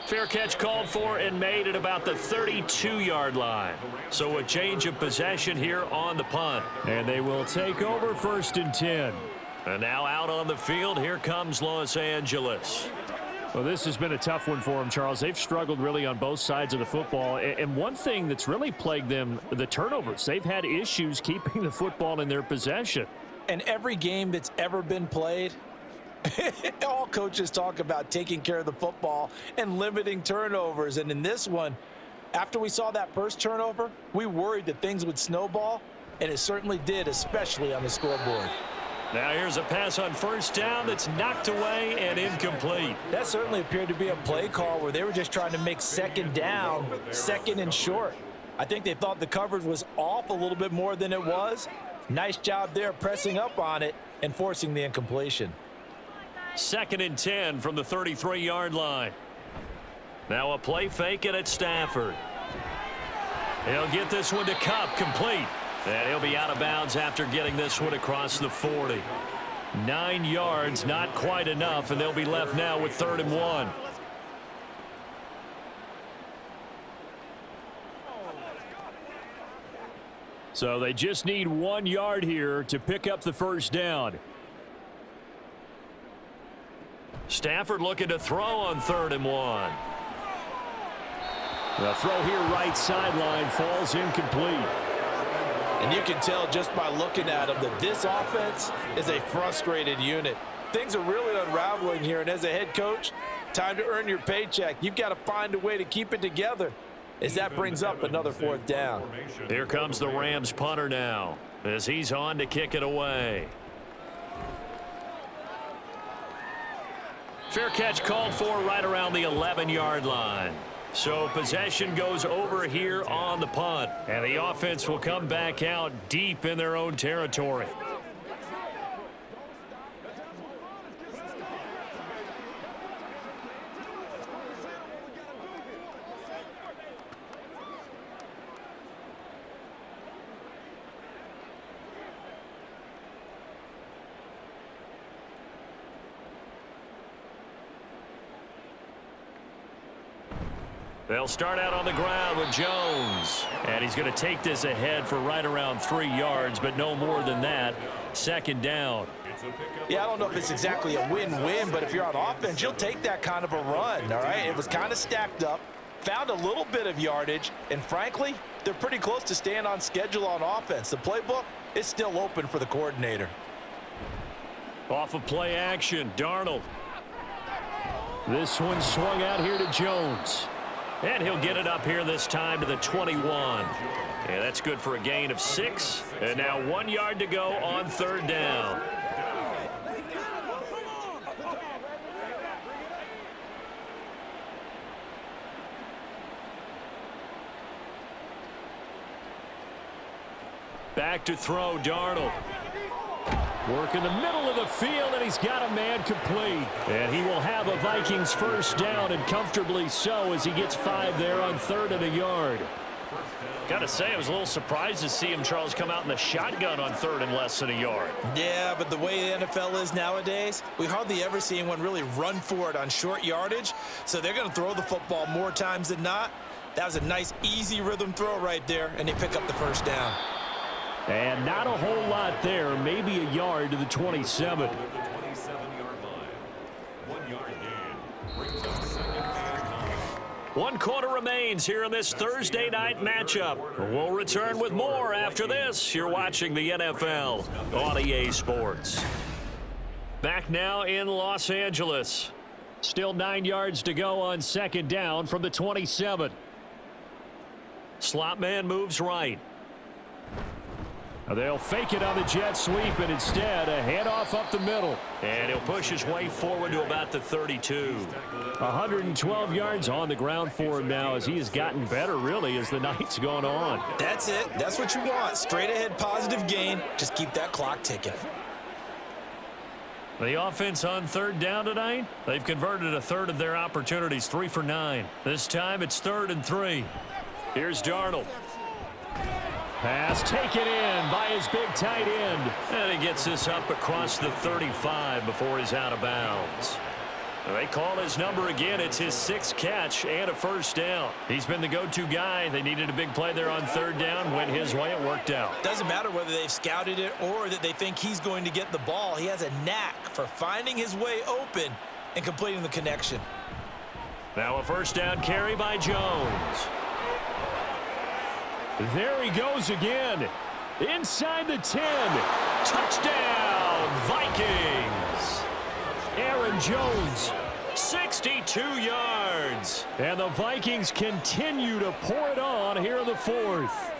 Speaker 2: Fair catch called for and made at about the 32-yard line. So a change of possession here on the punt. And they will take over 1st and 10. And now out on the field, here comes Los Angeles. Well, this has been a tough one for them, Charles. They've struggled really on both sides of the football. And one thing that's really plagued them, the turnovers. They've had issues keeping the football in their possession.
Speaker 3: And every game that's ever been played, all coaches talk about taking care of the football and limiting turnovers. And in this one, after we saw that first turnover, we worried that things would snowball, and it certainly did, especially on the scoreboard.
Speaker 2: Now here's a pass on 1st down that's knocked away and incomplete.
Speaker 3: That certainly appeared to be a play call where they were just trying to make 2nd down, 2nd and short. I think they thought the coverage was off a little bit more than it was. Nice job there pressing up on it and forcing the incompletion.
Speaker 2: 2nd and 10 from the 33-yard line. Now a play fake and it's Stafford. He'll get this one to Kupp, complete. And he'll be out of bounds after getting this one across the 40. 9 yards, not quite enough, and they'll be left now with 3rd and 1. So they just need 1 yard here to pick up the 1st down. Stafford looking to throw on 3rd and 1. The throw here right sideline falls incomplete.
Speaker 3: And you can tell just by looking at them that this offense is a frustrated unit. Things are really unraveling here, and as a head coach, time to earn your paycheck. You've got to find a way to keep it together as that brings up another 4th down.
Speaker 2: Here comes the Rams punter now as he's on to kick it away. Fair catch called for right around the 11-yard line. So possession goes over here on the punt. And the offense will come back out deep in their own territory. They'll start out on the ground with Jones. And he's going to take this ahead for right around 3 yards, but no more than that. 2nd down.
Speaker 3: Yeah, I don't know if it's exactly a win-win, but if you're on offense, you'll take that kind of a run, all right? It was kind of stacked up, found a little bit of yardage, and frankly, they're pretty close to staying on schedule on offense. The playbook is still open for the coordinator.
Speaker 2: Off of play action, Darnold. This one swung out here to Jones. And he'll get it up here this time to the 21. Yeah, that's good for a gain of 6. And now 1 yard to go on 3rd down. Back to throw, Darnold. Work in the middle of the field, and he's got a man complete. And he will have a Vikings first down, and comfortably so, as he gets 5 there on 3rd and a yard. Got to say, I was a little surprised to see him, Charles, come out in the shotgun on 3rd and less than a yard.
Speaker 3: Yeah, but the way the NFL is nowadays, we hardly ever see anyone really run for it on short yardage. So they're going to throw the football more times than not. That was a nice, easy rhythm throw right there, and they pick up the first down.
Speaker 2: And not a whole lot there, maybe a yard to the 27. 1 quarter remains here in this Thursday night matchup. We'll return with more after this. You're watching the NFL on EA Sports. Back now in Los Angeles. Still 9 yards to go on 2nd down from the 27. Slot man moves right. They'll fake it on the jet sweep, and instead a handoff up the middle. And he'll push his way forward to about the 32. 112 yards on the ground for him now, as he has gotten better, really, as the night's gone on.
Speaker 3: That's it. That's what you want. Straight ahead, positive gain. Just keep that clock ticking.
Speaker 2: The offense on 3rd down tonight, they've converted a 1/3 of their opportunities, 3 for 9. This time it's 3rd and 3. Here's Darnold. Pass taken in by his big tight end. And he gets this up across the 35 before he's out of bounds. They call his number again. It's his 6th catch and a first down. He's been the go-to guy. They needed a big play there on 3rd down. Went his way. It worked out.
Speaker 3: Doesn't matter whether they've scouted it or that they think he's going to get the ball. He has a knack for finding his way open and completing the connection.
Speaker 2: Now a first down carry by Jones. There he goes again. Inside the 10. Touchdown, Vikings. Aaron Jones, 62 yards. And the Vikings continue to pour it on here in the 4th.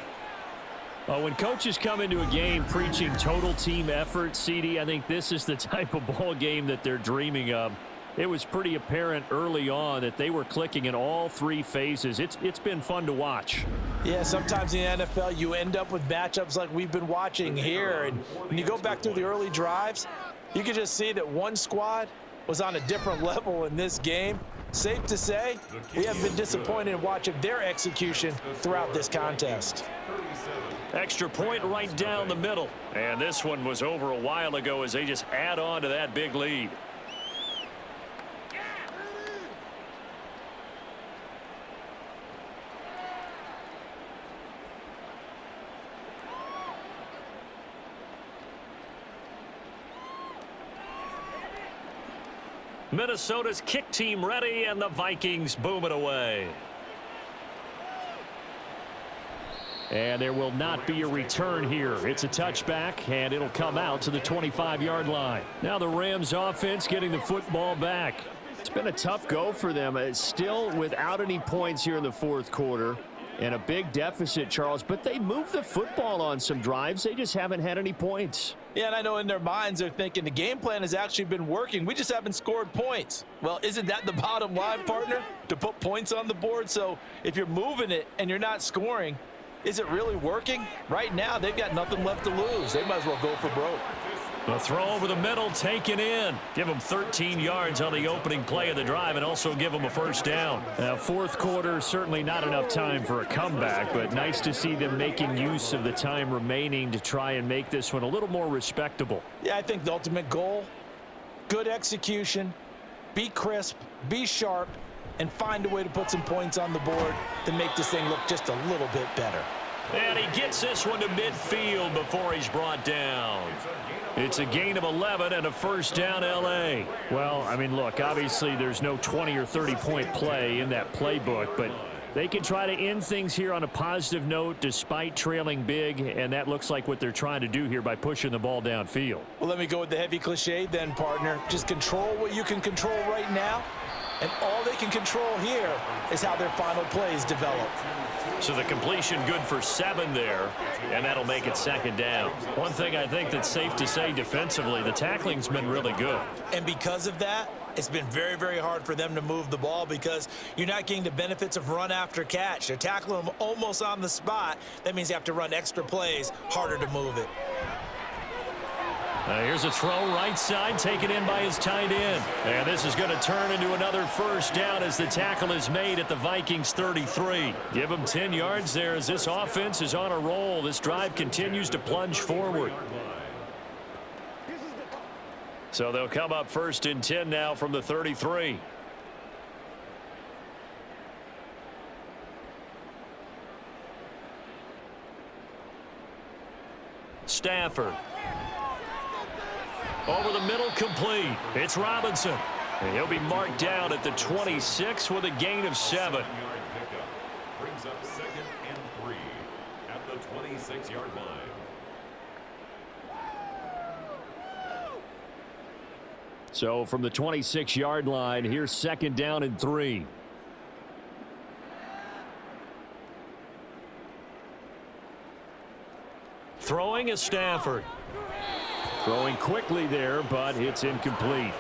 Speaker 2: When coaches come into a game preaching total team effort, CD, I think this is the type of ball game that they're dreaming of. It was pretty apparent early on that they were clicking in all 3 phases. It's been fun to watch.
Speaker 3: Yeah, sometimes in the NFL you end up with matchups like we've been watching here. And when you go back through the early drives, you can just see that one squad was on a different level in this game. Safe to say, we have been disappointed in watching their execution throughout this contest.
Speaker 2: Extra point right down the middle. And this one was over a while ago as they just add on to that big lead. Minnesota's kick team ready, and the Vikings boom it away. And there will not be a return here. It's a touchback, and it'll come out to the 25-yard line. Now the Rams offense getting the football back. It's been a tough go for them. It's still without any points here in the 4th quarter. And a big deficit, Charles, but they moved the football on some drives. They just haven't had any points.
Speaker 3: Yeah, and I know in their minds they're thinking the game plan has actually been working. We just haven't scored points. Well, isn't that the bottom line, partner? To put points on the board? So if you're moving it and you're not scoring, is it really working? Right now, they've got nothing left to lose. They might as well go for broke.
Speaker 2: The throw over the middle, taken in. Give them 13 yards on the opening play of the drive and also give them a first down. Now, 4th quarter, certainly not enough time for a comeback, but nice to see them making use of the time remaining to try and make this one a little more respectable.
Speaker 3: Yeah, I think the ultimate goal, good execution, be crisp, be sharp, and find a way to put some points on the board to make this thing look just a little bit better.
Speaker 2: And he gets this one to midfield before he's brought down. It's a gain of 11 and a first down, L.A.
Speaker 6: Well, I mean, look, obviously there's no 20 or 30-point play in that playbook, but they can try to end things here on a positive note despite trailing big, and that looks like what they're trying to do here by pushing the ball downfield.
Speaker 3: Well, let me go with the heavy cliche then, partner. Just control what you can control right now, and all they can control here is how their final plays develop.
Speaker 2: So the completion good for 7 there, and that'll make it second down. One thing I think that's safe to say defensively, the tackling's been really good.
Speaker 3: And because of that, it's been very, very hard for them to move the ball because you're not getting the benefits of run after catch. They're tackling them almost on the spot. That means you have to run extra plays, harder to move it.
Speaker 2: Here's a throw right side, taken in by his tight end. And this is going to turn into another first down as the tackle is made at the Vikings 33. Give them 10 yards there as this offense is on a roll. This drive continues to plunge forward. So they'll come up first and 10 now from the 33. Stafford. Over the middle, complete. It's Robinson. And he'll be marked down at the 26 with a gain of 7.
Speaker 4: Brings up 2nd and 3 at the 26-yard line.
Speaker 2: So from the 26-yard line, here's 2nd down and 3. Throwing is Stafford. Throwing quickly there, but it's incomplete.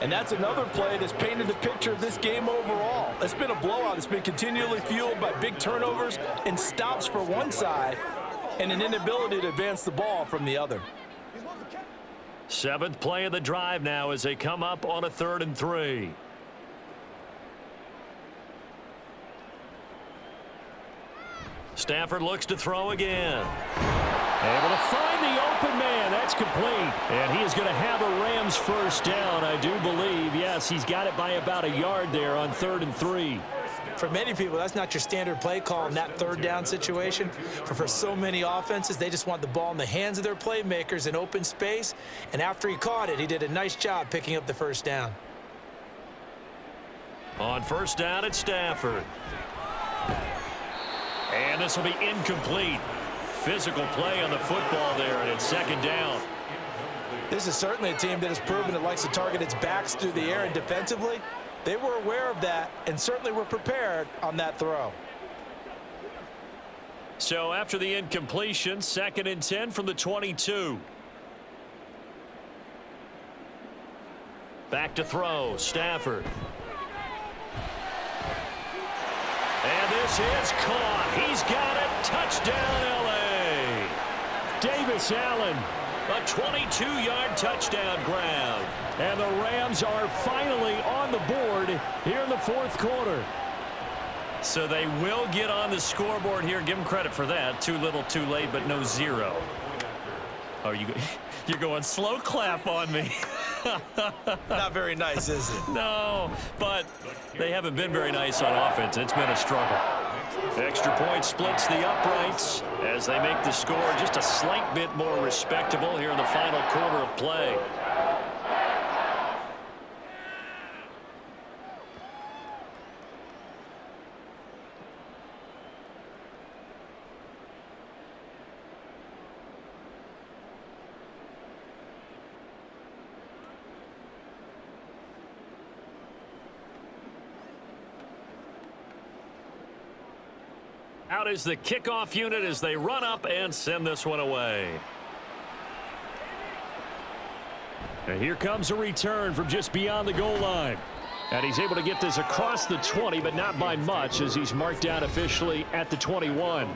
Speaker 7: And that's another play that's painted the picture of this game overall. It's been a blowout. It's been continually fueled by big turnovers and stops for one side and an inability to advance the ball from the other.
Speaker 2: 7th play of the drive now as they come up on a 3rd and 3. Stafford looks to throw again. Able to find the open man. That's complete. And he is going to have a Rams first down, I do believe. Yes, he's got it by about a yard there on 3rd and 3.
Speaker 3: For many people, that's not your standard play call in that 3rd down situation. But for so many offenses, they just want the ball in the hands of their playmakers in open space. And after he caught it, he did a nice job picking up the first down.
Speaker 2: On first down, it's Stafford. And this will be incomplete. Physical play on the football there, and it's 2nd down.
Speaker 3: This is certainly a team that has proven it likes to target its backs through the air, and defensively, they were aware of that and certainly were prepared on that throw.
Speaker 2: So after the incompletion, 2nd and 10 from the 22. Back to throw, Stafford. And this is caught. He's got it. Touchdown, L.A. Davis Allen, a 22-yard touchdown grab. And the Rams are finally on the board here in the 4th quarter. So they will get on the scoreboard here. Give them credit for that. Too little, too late, but no 0. Oh, you're going slow clap on me.
Speaker 3: Not very nice, is it?
Speaker 2: No, but they haven't been very nice on offense. It's been a struggle. Extra point splits the uprights as they make the score just a slight bit more respectable here in the final quarter of play. Out is the kickoff unit as they run up and send this one away. And here comes a return from just beyond the goal line. And he's able to get this across the 20, but not by much as he's marked down officially at the 21.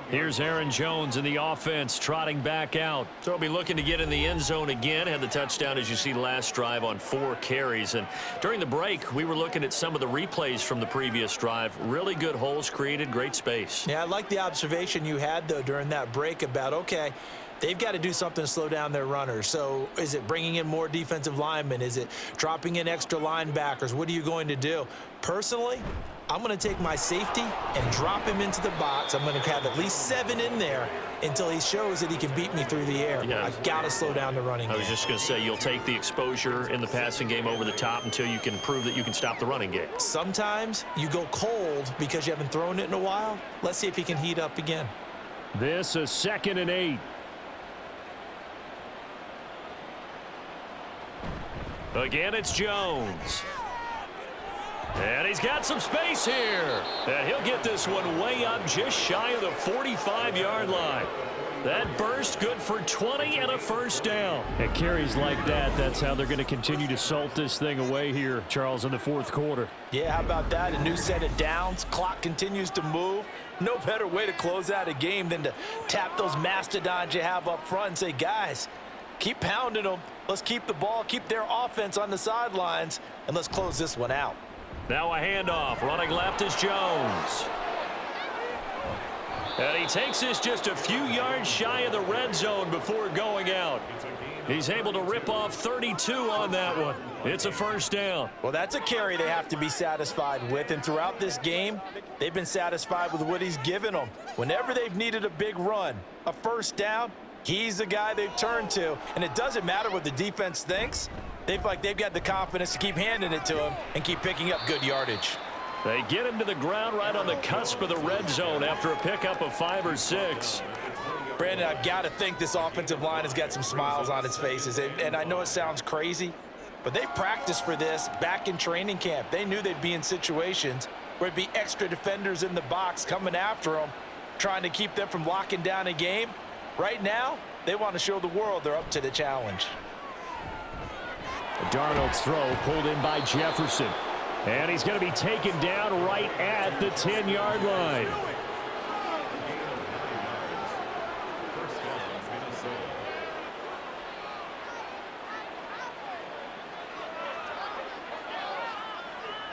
Speaker 2: Here's Aaron Jones in the offense trotting back out. So he'll be looking to get in the end zone again. Had the touchdown, as you see, last drive on 4 carries. And during the break, we were looking at some of the replays from the previous drive. Really good holes created, great space.
Speaker 3: Yeah, I like the observation you had, though, during that break about, okay, they've got to do something to slow down their runners. So is it bringing in more defensive linemen? Is it dropping in extra linebackers? What are you going to do? Personally, I'm going to take my safety and drop him into the box. I'm going to have at least 7 in there until he shows that he can beat me through the air.
Speaker 2: Yeah.
Speaker 3: I've got to slow down the running game.
Speaker 2: I was just going to say, you'll take the exposure in the passing game over the top until you can prove that you can stop the running game.
Speaker 3: Sometimes you go cold because you haven't thrown it in a while. Let's see if he can heat up again.
Speaker 6: This is 2nd and 8.
Speaker 2: Again, it's Jones. And he's got some space here. And he'll get this one way up just shy of the 45-yard line. That burst good for 20 and a first down.
Speaker 6: At carries like that, that's how they're going to continue to salt this thing away here, Charles, in the 4th quarter.
Speaker 3: Yeah, how about that? A new set of downs. Clock continues to move. No better way to close out a game than to tap those mastodons you have up front and say, guys, keep pounding them. Let's keep the ball, keep their offense on the sidelines, and let's close this one out.
Speaker 2: Now a handoff. Running left is Jones. And he takes this just a few yards shy of the red zone before going out. He's able to rip off 32 on that one. It's a first down.
Speaker 3: Well, that's a carry they have to be satisfied with, and throughout this game, they've been satisfied with what he's given them. Whenever they've needed a big run, a first down, he's the guy they've turned to, and it doesn't matter what the defense thinks. They've got the confidence to keep handing it to him and keep picking up good yardage.
Speaker 2: They get him to the ground right on the cusp of the red zone after a pickup of 5 or 6.
Speaker 3: Brandon, I've got to think this offensive line has got some smiles on its faces, and I know it sounds crazy, but they practiced for this back in training camp. They knew they'd be in situations where it'd be extra defenders in the box coming after them, trying to keep them from locking down a game. Right now, they want to show the world they're up to the challenge.
Speaker 6: Darnold's throw pulled in by Jefferson. And he's going to be taken down right at the 10-yard line.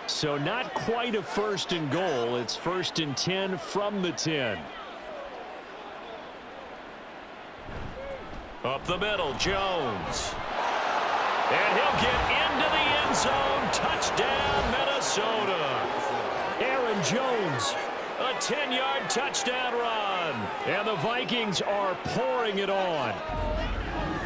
Speaker 6: So not quite a 1st and goal. It's 1st and 10 from the 10.
Speaker 2: Up the middle, Jones. And he'll get into the end zone. Touchdown, Minnesota.
Speaker 6: Aaron Jones.
Speaker 2: A 10-yard touchdown run.
Speaker 6: And the Vikings are pouring it on.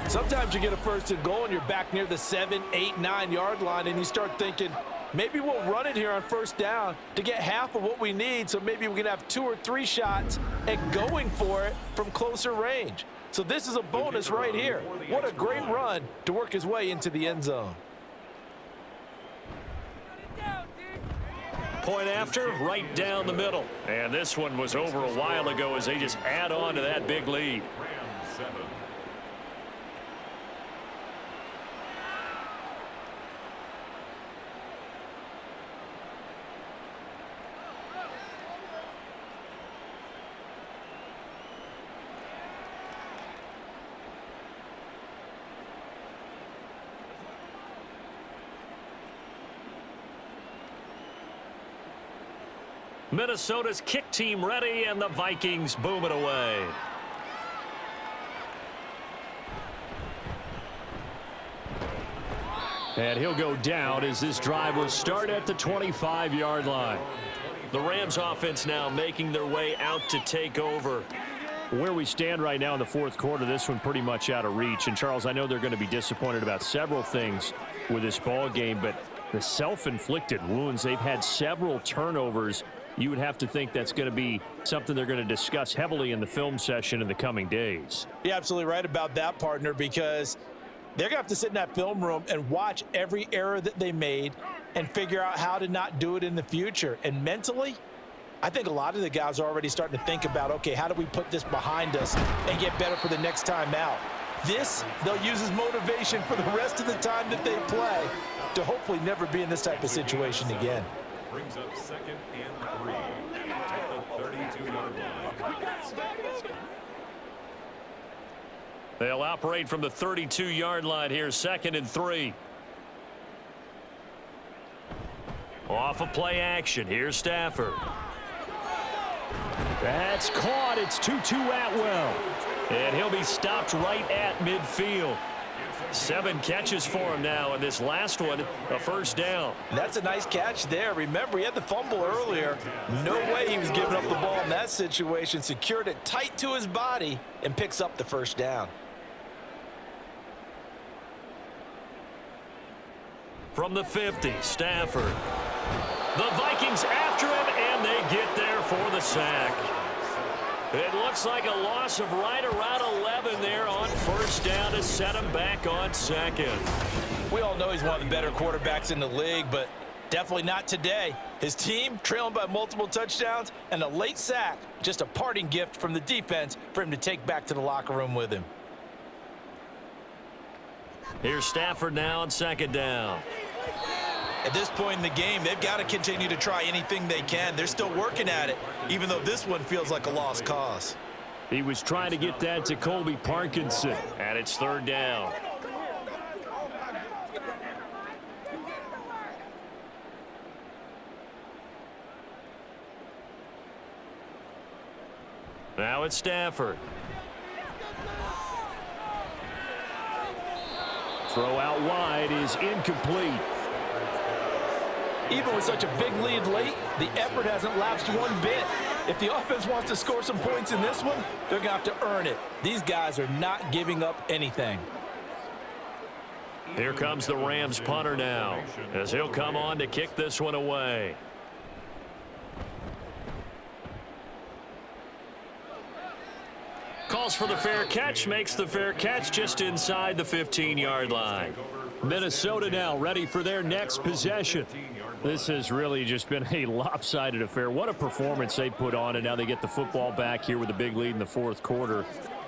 Speaker 7: Sometimes you get a 1st and goal and you're back near the 7, 8, 9-yard line, and you start thinking, maybe we'll run it here on 1st down to get half of what we need, so maybe we can have 2 or 3 shots at going for it from closer range. So this is a bonus right here. What a great run to work his way into the end zone.
Speaker 2: Point after, right down the middle. And this one was over a while ago as they just add on to that big lead. Minnesota's kick team ready, and the Vikings boom it away.
Speaker 6: And he'll go down as this drive will start at the 25-yard line.
Speaker 2: The Rams offense now making their way out to take over.
Speaker 6: Where we stand right now in the 4th quarter, this one pretty much out of reach. And, Charles, I know they're going to be disappointed about several things with this ball game, but the self-inflicted wounds, they've had several turnovers. You would have to think that's going to be something they're going to discuss heavily in the film session in the coming days.
Speaker 3: You're absolutely right about that, partner, because they're going to have to sit in that film room and watch every error that they made and figure out how to not do it in the future. And mentally, I think a lot of the guys are already starting to think about, okay, how do we put this behind us and get better for the next time out? This, they'll use as motivation for the rest of the time that they play to hopefully never be in this type of situation again.
Speaker 4: Brings up 2nd and 3 at the 32-yard line.
Speaker 2: They'll operate from the 32-yard line here, 2nd and 3. Off of play action, here's Stafford.
Speaker 6: That's caught. It's Tutu Atwell.
Speaker 2: And he'll be stopped right at midfield. 7 catches for him now, and this last one, a first down.
Speaker 7: That's a nice catch there. Remember, he had the fumble earlier. No way he was giving up the ball in that situation. Secured it tight to his body and picks up the first down.
Speaker 2: From the 50, Stafford. The Vikings after him, and they get there for the sack. It looks like a loss of right around 11 there on first down to set him back on second.
Speaker 7: We all know he's one of the better quarterbacks in the league, but definitely not today. His team trailing by multiple touchdowns and a late sack, just a parting gift from the defense for him to take back to the locker room with him.
Speaker 2: Here's Stafford now on second down.
Speaker 7: At this point in the game, they've got to continue to try anything they can. They're still working at it, even though this one feels like a lost cause.
Speaker 6: He was trying to get that to Colby Parkinson.
Speaker 2: And it's third down. Now it's Stafford.
Speaker 6: Throw out wide is incomplete.
Speaker 7: Even with such a big lead late, the effort hasn't lapsed one bit. If the offense wants to score some points in this one, they're going to have to earn it. These guys are not giving up anything.
Speaker 2: Here comes the Rams punter now, as he'll come on to kick this one away. Calls for the fair catch, makes the fair catch just inside the 15-yard line.
Speaker 6: Minnesota now ready for their next possession. This has really just been a lopsided affair. What a performance they put on, and now they get the football back here with a big lead in the fourth quarter.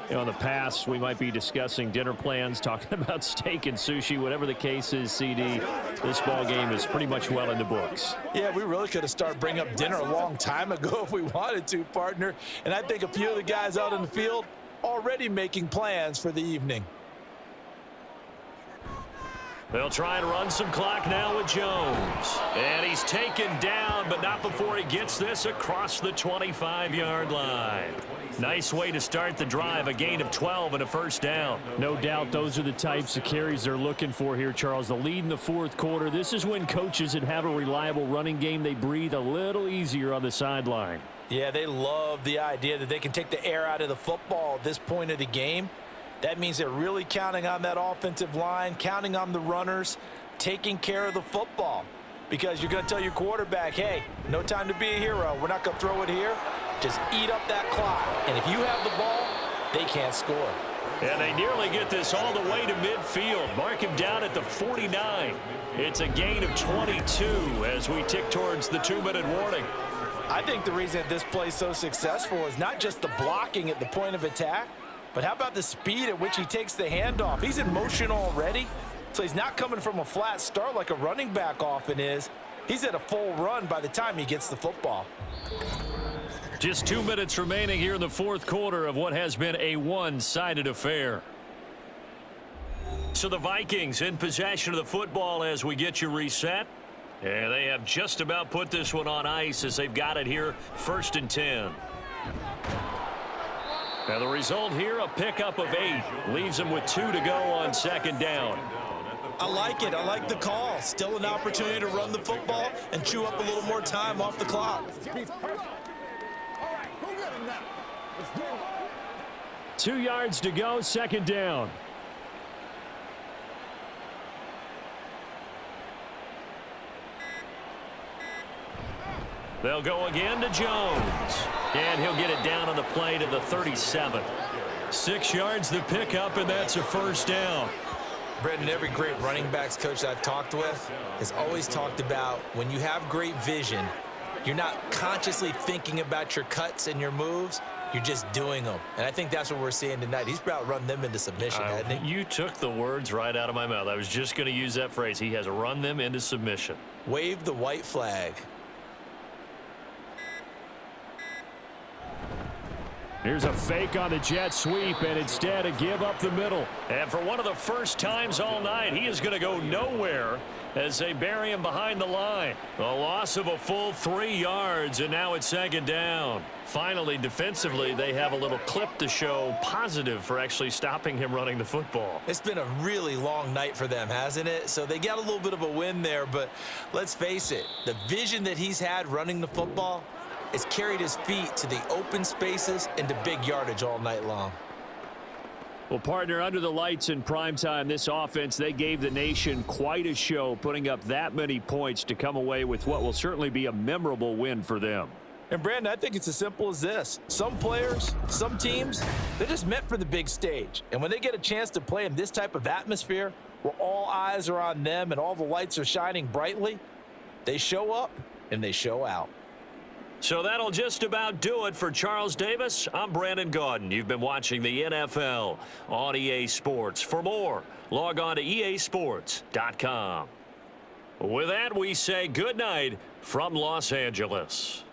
Speaker 6: You know, in the past, we might be discussing dinner plans, talking about steak and sushi, whatever the case is, CD. This ball game is pretty much well in the books.
Speaker 7: Yeah, we really could have started bringing up dinner a long time ago if we wanted to, partner. And I think a few of the guys out in the field already making plans for the evening.
Speaker 2: They'll try and run some clock now with Jones. And he's taken down, but not before he gets this across the 25-yard line. Nice way to start the drive, a gain of 12 and a first down.
Speaker 6: No doubt those are the types of carries they're looking for here, Charles. The lead in the fourth quarter. This is when coaches that have a reliable running game, they breathe a little easier on the sideline.
Speaker 7: Yeah, they love the idea that they can take the air out of the football at this point of the game. That means they're really counting on that offensive line, counting on the runners, taking care of the football. Because you're going to tell your quarterback, hey, no time to be a hero. We're not going to throw it here. Just eat up that clock. And if you have the ball, they can't score.
Speaker 2: And they nearly get this all the way to midfield. Mark him down at the 49. It's a gain of 22 as we tick towards the 2-minute warning.
Speaker 7: I think the reason that this play is so successful is not just the blocking at the point of attack, but how about the speed at which he takes the handoff? He's in motion already, so he's not coming from a flat start like a running back often is. He's at a full run by the time he gets the football.
Speaker 2: Just 2 minutes remaining here in the fourth quarter of what has been a one-sided affair. So the Vikings in possession of the football as we get you reset. And they have just about put this one on ice as they've got it here, 1st and 10. And the result here, a pickup of 8. Leaves them with 2 to go on second down.
Speaker 7: I like it. I like the call. Still an opportunity to run the football and chew up a little more time off the clock.
Speaker 6: 2 yards to go, second down.
Speaker 2: They'll go again to Jones. And he'll get it down on the play to the 37.
Speaker 6: 6 yards the pickup, and that's a first down.
Speaker 3: Brendan, every great running backs coach I've talked with has always talked about when you have great vision, you're not consciously thinking about your cuts and your moves. You're just doing them. And I think that's what we're seeing tonight. He's about run them into submission, hasn't he?
Speaker 2: You took the words right out of my mouth. I was just going to use that phrase. He has run them into submission.
Speaker 3: Wave the white flag.
Speaker 6: Here's a fake on the jet sweep, and instead a give up the middle.
Speaker 2: And for one of the first times all night, he is going to go nowhere as they bury him behind the line. A loss of a full 3 yards, and now it's second down. Finally, defensively, they have a little clip to show positive for actually stopping him running the football.
Speaker 3: It's been a really long night for them, hasn't it? So they got a little bit of a win there, but let's face it, the vision that he's had running the football has carried his feet to the open spaces and to big yardage all night long.
Speaker 6: Well, partner, under the lights in primetime, this offense, they gave the nation quite a show, putting up that many points to come away with what will certainly be a memorable win for them.
Speaker 7: And, Brandon, I think it's as simple as this. Some players, some teams, they're just meant for the big stage. And when they get a chance to play in this type of atmosphere where all eyes are on them and all the lights are shining brightly, they show up and they show out.
Speaker 2: So that'll just about do it for Charles Davis. I'm Brandon Gaudin. You've been watching the NFL on EA Sports. For more, log on to easports.com. With that, we say good night from Los Angeles.